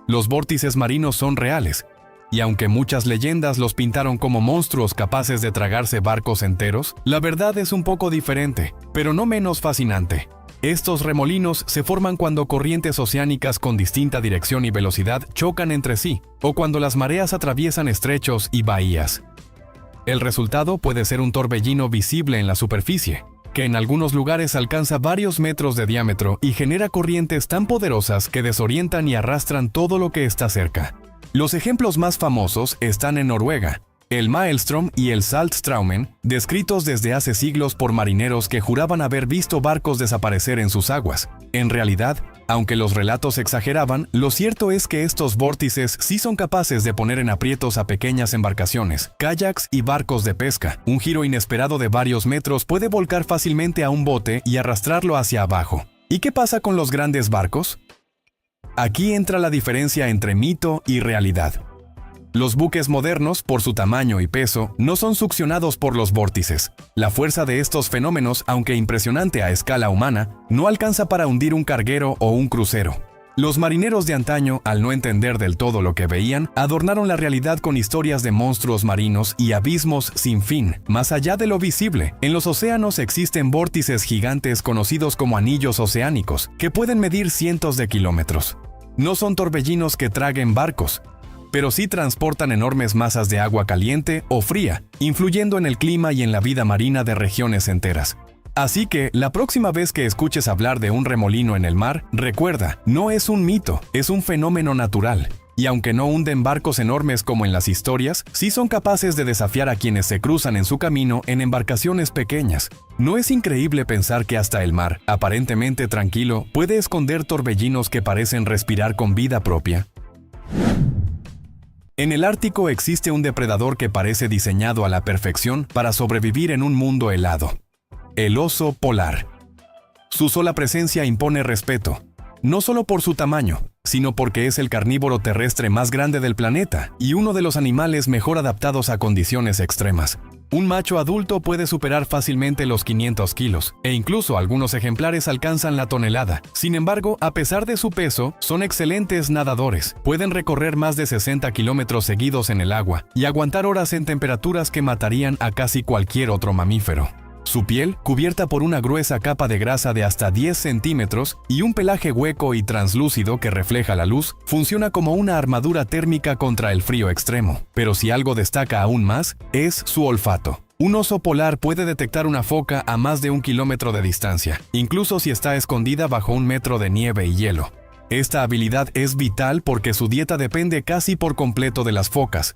Los vórtices marinos son reales, y aunque muchas leyendas los pintaron como monstruos capaces de tragarse barcos enteros, la verdad es un poco diferente, pero no menos fascinante. Estos remolinos se forman cuando corrientes oceánicas con distinta dirección y velocidad chocan entre sí, o cuando las mareas atraviesan estrechos y bahías. El resultado puede ser un torbellino visible en la superficie, que en algunos lugares alcanza varios metros de diámetro y genera corrientes tan poderosas que desorientan y arrastran todo lo que está cerca. Los ejemplos más famosos están en Noruega, el Maelstrom y el Saltstraumen, descritos desde hace siglos por marineros que juraban haber visto barcos desaparecer en sus aguas. En realidad, aunque los relatos exageraban, lo cierto es que estos vórtices sí son capaces de poner en aprietos a pequeñas embarcaciones, kayaks y barcos de pesca. Un giro inesperado de varios metros puede volcar fácilmente a un bote y arrastrarlo hacia abajo. ¿Y qué pasa con los grandes barcos? Aquí entra la diferencia entre mito y realidad. Los buques modernos, por su tamaño y peso, no son succionados por los vórtices. La fuerza de estos fenómenos, aunque impresionante a escala humana, no alcanza para hundir un carguero o un crucero. Los marineros de antaño, al no entender del todo lo que veían, adornaron la realidad con historias de monstruos marinos y abismos sin fin, más allá de lo visible. En los océanos existen vórtices gigantes conocidos como anillos oceánicos, que pueden medir cientos de kilómetros. No son torbellinos que traguen barcos, pero sí transportan enormes masas de agua caliente o fría, influyendo en el clima y en la vida marina de regiones enteras. Así que, la próxima vez que escuches hablar de un remolino en el mar, recuerda, no es un mito, es un fenómeno natural. Y aunque no hunden barcos enormes como en las historias, sí son capaces de desafiar a quienes se cruzan en su camino en embarcaciones pequeñas. ¿No es increíble pensar que hasta el mar, aparentemente tranquilo, puede esconder torbellinos que parecen respirar con vida propia? En el Ártico existe un depredador que parece diseñado a la perfección para sobrevivir en un mundo helado. El oso polar. Su sola presencia impone respeto, no solo por su tamaño, sino porque es el carnívoro terrestre más grande del planeta y uno de los animales mejor adaptados a condiciones extremas. Un macho adulto puede superar fácilmente los 500 kilos, e incluso algunos ejemplares alcanzan la tonelada. Sin embargo, a pesar de su peso, son excelentes nadadores. Pueden recorrer más de 60 kilómetros seguidos en el agua y aguantar horas en temperaturas que matarían a casi cualquier otro mamífero. Su piel, cubierta por una gruesa capa de grasa de hasta 10 centímetros y un pelaje hueco y translúcido que refleja la luz, funciona como una armadura térmica contra el frío extremo. Pero si algo destaca aún más, es su olfato. Un oso polar puede detectar una foca a más de 1 kilómetro de distancia, incluso si está escondida bajo 1 metro de nieve y hielo. Esta habilidad es vital porque su dieta depende casi por completo de las focas,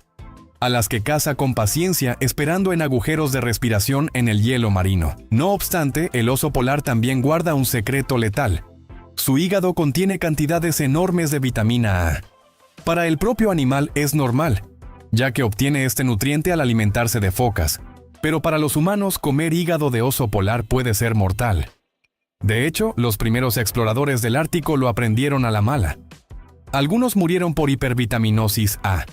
a las que caza con paciencia esperando en agujeros de respiración en el hielo marino. No obstante, el oso polar también guarda un secreto letal. Su hígado contiene cantidades enormes de vitamina A. Para el propio animal es normal, ya que obtiene este nutriente al alimentarse de focas, pero para los humanos comer hígado de oso polar puede ser mortal. De hecho, los primeros exploradores del Ártico lo aprendieron a la mala. Algunos murieron por hipervitaminosis A,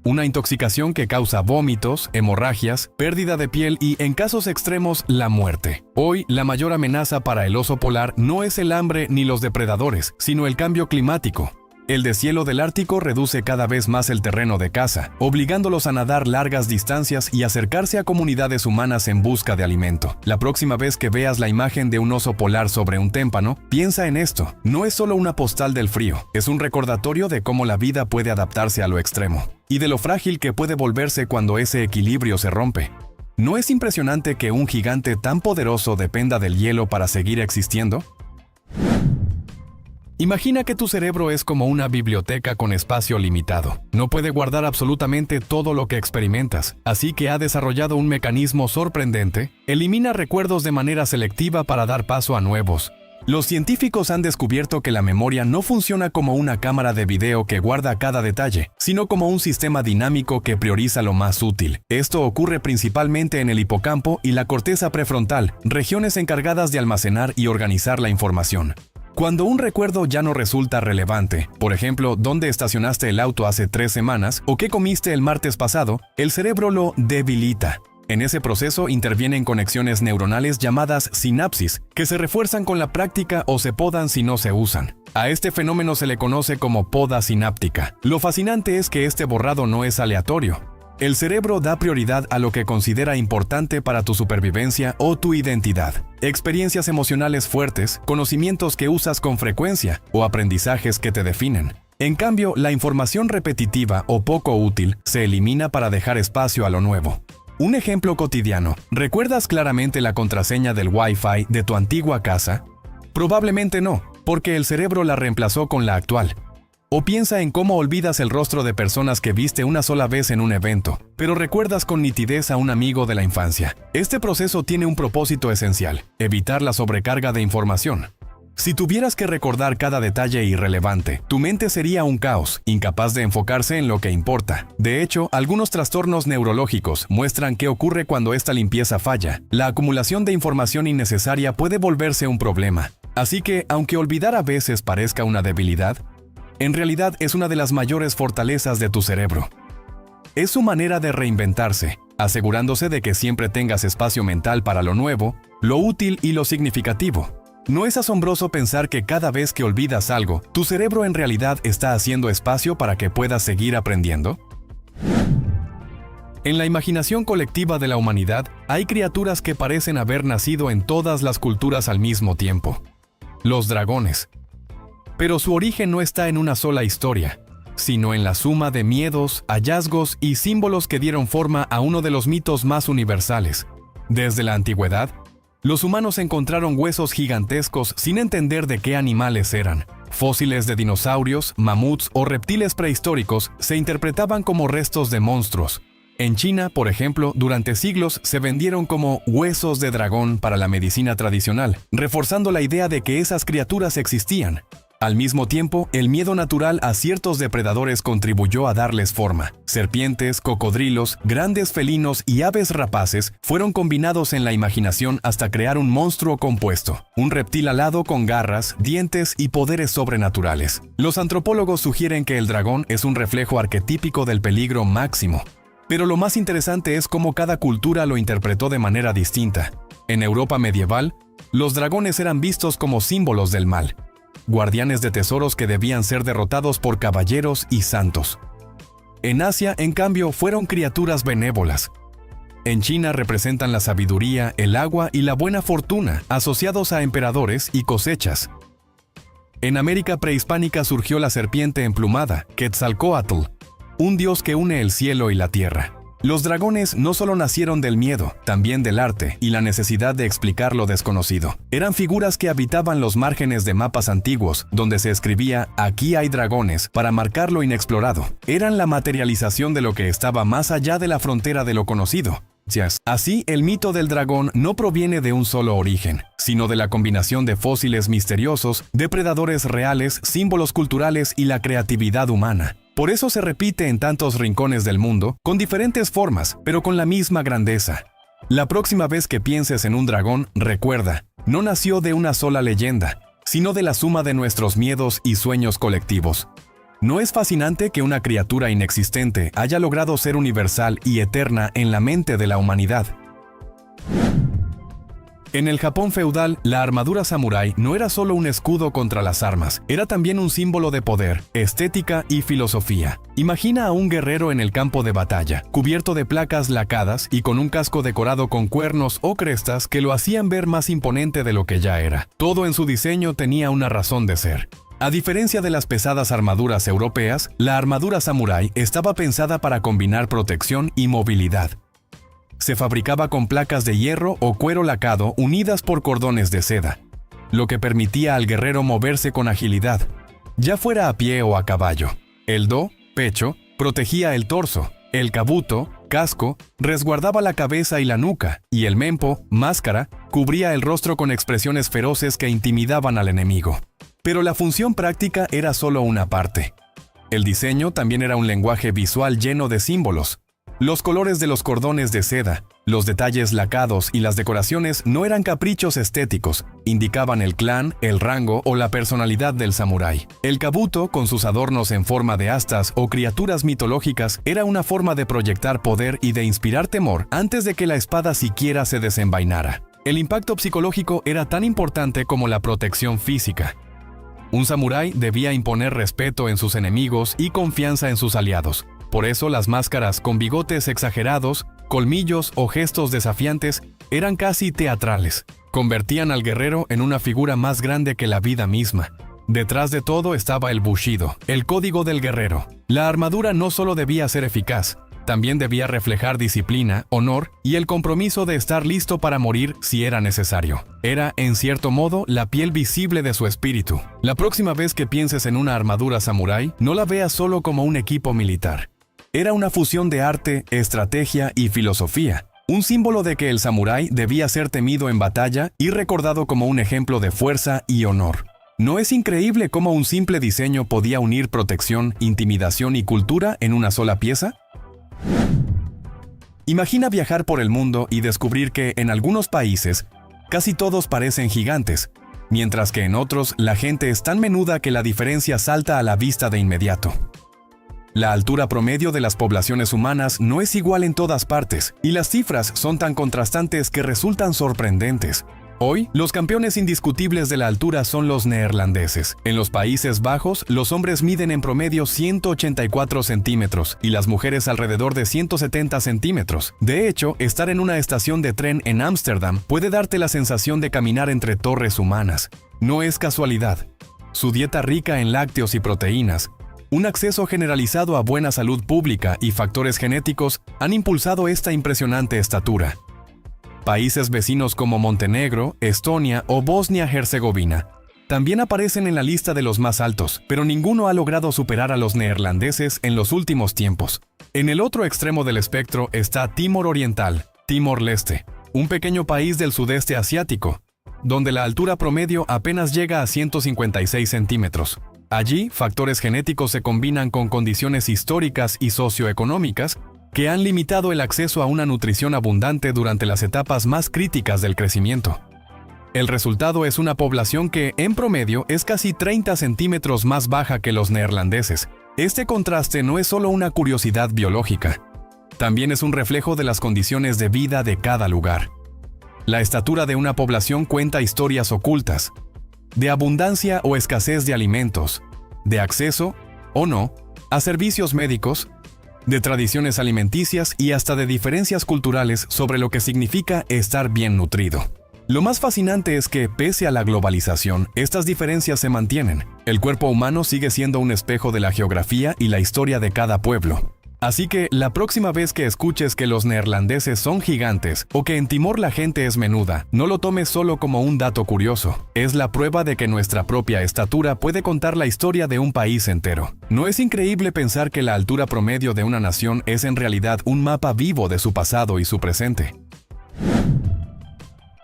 una intoxicación que causa vómitos, hemorragias, pérdida de piel y, en casos extremos, la muerte. Hoy, la mayor amenaza para el oso polar no es el hambre ni los depredadores, sino el cambio climático. El deshielo del Ártico reduce cada vez más el terreno de caza, obligándolos a nadar largas distancias y acercarse a comunidades humanas en busca de alimento. La próxima vez que veas la imagen de un oso polar sobre un témpano, piensa en esto. No es solo una postal del frío, es un recordatorio de cómo la vida puede adaptarse a lo extremo, y de lo frágil que puede volverse cuando ese equilibrio se rompe. ¿No es impresionante que un gigante tan poderoso dependa del hielo para seguir existiendo? Imagina que tu cerebro es como una biblioteca con espacio limitado. No puede guardar absolutamente todo lo que experimentas, así que ha desarrollado un mecanismo sorprendente. Elimina recuerdos de manera selectiva para dar paso a nuevos. Los científicos han descubierto que la memoria no funciona como una cámara de video que guarda cada detalle, sino como un sistema dinámico que prioriza lo más útil. Esto ocurre principalmente en el hipocampo y la corteza prefrontal, regiones encargadas de almacenar y organizar la información. Cuando un recuerdo ya no resulta relevante, por ejemplo, dónde estacionaste el auto hace 3 semanas o qué comiste el martes pasado, el cerebro lo debilita. En ese proceso intervienen conexiones neuronales llamadas sinapsis, que se refuerzan con la práctica o se podan si no se usan. A este fenómeno se le conoce como poda sináptica. Lo fascinante es que este borrado no es aleatorio. El cerebro da prioridad a lo que considera importante para tu supervivencia o tu identidad. Experiencias emocionales fuertes, conocimientos que usas con frecuencia o aprendizajes que te definen. En cambio, la información repetitiva o poco útil se elimina para dejar espacio a lo nuevo. Un ejemplo cotidiano. ¿Recuerdas claramente la contraseña del Wi-Fi de tu antigua casa? Probablemente no, porque el cerebro la reemplazó con la actual. O piensa en cómo olvidas el rostro de personas que viste una sola vez en un evento, pero recuerdas con nitidez a un amigo de la infancia. Este proceso tiene un propósito esencial: evitar la sobrecarga de información. Si tuvieras que recordar cada detalle irrelevante, tu mente sería un caos, incapaz de enfocarse en lo que importa. De hecho, algunos trastornos neurológicos muestran qué ocurre cuando esta limpieza falla. La acumulación de información innecesaria puede volverse un problema. Así que, aunque olvidar a veces parezca una debilidad, en realidad es una de las mayores fortalezas de tu cerebro. es su manera de reinventarse, asegurándose de que siempre tengas espacio mental para lo nuevo, lo útil y lo significativo. ¿No es asombroso pensar que cada vez que olvidas algo, tu cerebro en realidad está haciendo espacio para que puedas seguir aprendiendo? En la imaginación colectiva de la humanidad, hay criaturas que parecen haber nacido en todas las culturas al mismo tiempo. Los dragones. Pero su origen no está en una sola historia, sino en la suma de miedos, hallazgos y símbolos que dieron forma a uno de los mitos más universales. Desde la antigüedad, los humanos encontraron huesos gigantescos sin entender de qué animales eran. Fósiles de dinosaurios, mamuts o reptiles prehistóricos se interpretaban como restos de monstruos. En China, por ejemplo, durante siglos se vendieron como huesos de dragón para la medicina tradicional, reforzando la idea de que esas criaturas existían. Al mismo tiempo, el miedo natural a ciertos depredadores contribuyó a darles forma. Serpientes, cocodrilos, grandes felinos y aves rapaces fueron combinados en la imaginación hasta crear un monstruo compuesto, un reptil alado con garras, dientes y poderes sobrenaturales. Los antropólogos sugieren que el dragón es un reflejo arquetípico del peligro máximo. Pero lo más interesante es cómo cada cultura lo interpretó de manera distinta. En Europa medieval, los dragones eran vistos como símbolos del mal, guardianes de tesoros que debían ser derrotados por caballeros y santos. En Asia, en cambio, fueron criaturas benévolas. En China representan la sabiduría, el agua y la buena fortuna, asociados a emperadores y cosechas. En América prehispánica surgió la serpiente emplumada, Quetzalcóatl, un dios que une el cielo y la tierra. Los dragones no solo nacieron del miedo, también del arte y la necesidad de explicar lo desconocido. Eran figuras que habitaban los márgenes de mapas antiguos, donde se escribía «Aquí hay dragones» para marcar lo inexplorado. Eran la materialización de lo que estaba más allá de la frontera de lo conocido. Así, el mito del dragón no proviene de un solo origen, sino de la combinación de fósiles misteriosos, depredadores reales, símbolos culturales y la creatividad humana. Por eso se repite en tantos rincones del mundo, con diferentes formas, pero con la misma grandeza. La próxima vez que pienses en un dragón, recuerda, no nació de una sola leyenda, sino de la suma de nuestros miedos y sueños colectivos. ¿No es fascinante que una criatura inexistente haya logrado ser universal y eterna en la mente de la humanidad? En el Japón feudal, la armadura samurái no era solo un escudo contra las armas, era también un símbolo de poder, estética y filosofía. Imagina a un guerrero en el campo de batalla, cubierto de placas lacadas y con un casco decorado con cuernos o crestas que lo hacían ver más imponente de lo que ya era. Todo en su diseño tenía una razón de ser. A diferencia de las pesadas armaduras europeas, la armadura samurái estaba pensada para combinar protección y movilidad. Se fabricaba con placas de hierro o cuero lacado unidas por cordones de seda, lo que permitía al guerrero moverse con agilidad, ya fuera a pie o a caballo. El do, pecho, protegía el torso, el kabuto, casco, resguardaba la cabeza y la nuca, y el mempo, máscara, cubría el rostro con expresiones feroces que intimidaban al enemigo. Pero la función práctica era solo una parte. El diseño también era un lenguaje visual lleno de símbolos. Los colores de los cordones de seda, los detalles lacados y las decoraciones no eran caprichos estéticos, indicaban el clan, el rango o la personalidad del samurái. El kabuto, con sus adornos en forma de astas o criaturas mitológicas, era una forma de proyectar poder y de inspirar temor antes de que la espada siquiera se desenvainara. El impacto psicológico era tan importante como la protección física. Un samurái debía imponer respeto en sus enemigos y confianza en sus aliados. Por eso las máscaras con bigotes exagerados, colmillos o gestos desafiantes eran casi teatrales. Convertían al guerrero en una figura más grande que la vida misma. Detrás de todo estaba el bushido, el código del guerrero. La armadura no solo debía ser eficaz, también debía reflejar disciplina, honor y el compromiso de estar listo para morir si era necesario. Era, en cierto modo, la piel visible de su espíritu. La próxima vez que pienses en una armadura samurái, no la veas solo como un equipo militar. Era una fusión de arte, estrategia y filosofía, un símbolo de que el samurái debía ser temido en batalla y recordado como un ejemplo de fuerza y honor. ¿No es increíble cómo un simple diseño podía unir protección, intimidación y cultura en una sola pieza? Imagina viajar por el mundo y descubrir que en algunos países casi todos parecen gigantes, mientras que en otros la gente es tan menuda que la diferencia salta a la vista de inmediato. La altura promedio de las poblaciones humanas no es igual en todas partes, y las cifras son tan contrastantes que resultan sorprendentes. Hoy, los campeones indiscutibles de la altura son los neerlandeses. En los Países Bajos, los hombres miden en promedio 184 centímetros y las mujeres alrededor de 170 centímetros. De hecho, estar en una estación de tren en Ámsterdam puede darte la sensación de caminar entre torres humanas. No es casualidad. Su dieta rica en lácteos y proteínas, un acceso generalizado a buena salud pública y factores genéticos han impulsado esta impresionante estatura. Países vecinos como Montenegro, Estonia o Bosnia-Herzegovina también aparecen en la lista de los más altos, pero ninguno ha logrado superar a los neerlandeses en los últimos tiempos. En el otro extremo del espectro está Timor Oriental, Timor-Leste, un pequeño país del sudeste asiático, donde la altura promedio apenas llega a 156 centímetros. Allí, factores genéticos se combinan con condiciones históricas y socioeconómicas que han limitado el acceso a una nutrición abundante durante las etapas más críticas del crecimiento. El resultado es una población que, en promedio, es casi 30 centímetros más baja que los neerlandeses. Este contraste no es solo una curiosidad biológica, también es un reflejo de las condiciones de vida de cada lugar. La estatura de una población cuenta historias ocultas, de abundancia o escasez de alimentos, de acceso, o no, a servicios médicos, de tradiciones alimenticias y hasta de diferencias culturales sobre lo que significa estar bien nutrido. Lo más fascinante es que, pese a la globalización, estas diferencias se mantienen. El cuerpo humano sigue siendo un espejo de la geografía y la historia de cada pueblo. Así que, la próxima vez que escuches que los neerlandeses son gigantes o que en Timor la gente es menuda, no lo tomes solo como un dato curioso. Es la prueba de que nuestra propia estatura puede contar la historia de un país entero. ¿No es increíble pensar que la altura promedio de una nación es en realidad un mapa vivo de su pasado y su presente?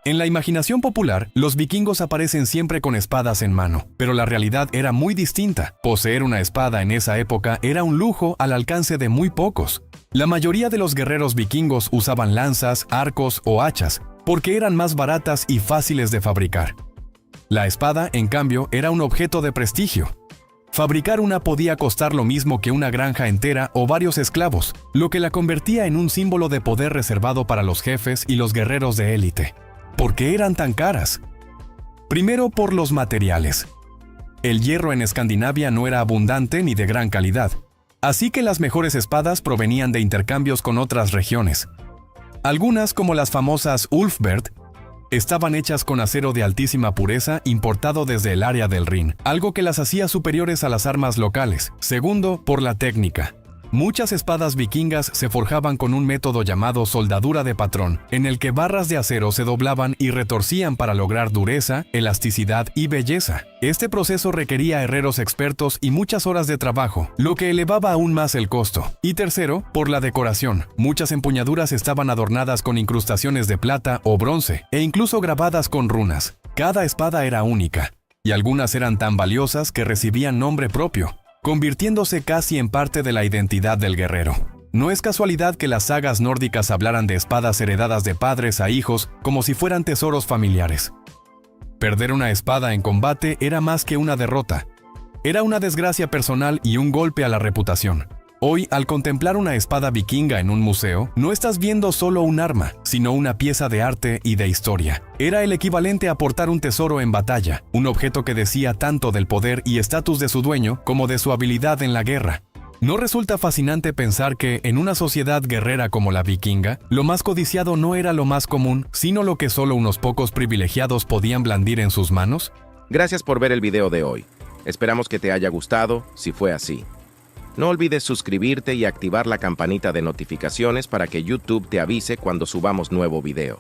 En la imaginación popular, los vikingos aparecen siempre con espadas en mano, pero la realidad era muy distinta. Poseer una espada en esa época era un lujo al alcance de muy pocos. La mayoría de los guerreros vikingos usaban lanzas, arcos o hachas, porque eran más baratas y fáciles de fabricar. La espada, en cambio, era un objeto de prestigio. Fabricar una podía costar lo mismo que una granja entera o varios esclavos, lo que la convertía en un símbolo de poder reservado para los jefes y los guerreros de élite. ¿Por qué eran tan caras? Primero, por los materiales. El hierro en Escandinavia no era abundante ni de gran calidad, así que las mejores espadas provenían de intercambios con otras regiones. Algunas, como las famosas Ulfberht, estaban hechas con acero de altísima pureza importado desde el área del Rin, algo que las hacía superiores a las armas locales. Segundo, por la técnica. Muchas espadas vikingas se forjaban con un método llamado soldadura de patrón, en el que barras de acero se doblaban y retorcían para lograr dureza, elasticidad y belleza. Este proceso requería herreros expertos y muchas horas de trabajo, lo que elevaba aún más el costo. Y tercero, por la decoración. Muchas empuñaduras estaban adornadas con incrustaciones de plata o bronce, e incluso grabadas con runas. Cada espada era única, y algunas eran tan valiosas que recibían nombre propio, convirtiéndose casi en parte de la identidad del guerrero. No es casualidad que las sagas nórdicas hablaran de espadas heredadas de padres a hijos como si fueran tesoros familiares. Perder una espada en combate era más que una derrota. Era una desgracia personal y un golpe a la reputación. Hoy, al contemplar una espada vikinga en un museo, no estás viendo solo un arma, sino una pieza de arte y de historia. Era el equivalente a portar un tesoro en batalla, un objeto que decía tanto del poder y estatus de su dueño como de su habilidad en la guerra. ¿No resulta fascinante pensar que, en una sociedad guerrera como la vikinga, lo más codiciado no era lo más común, sino lo que solo unos pocos privilegiados podían blandir en sus manos? Gracias por ver el video de hoy. Esperamos que te haya gustado. Si fue así, no olvides suscribirte y activar la campanita de notificaciones para que YouTube te avise cuando subamos nuevo video.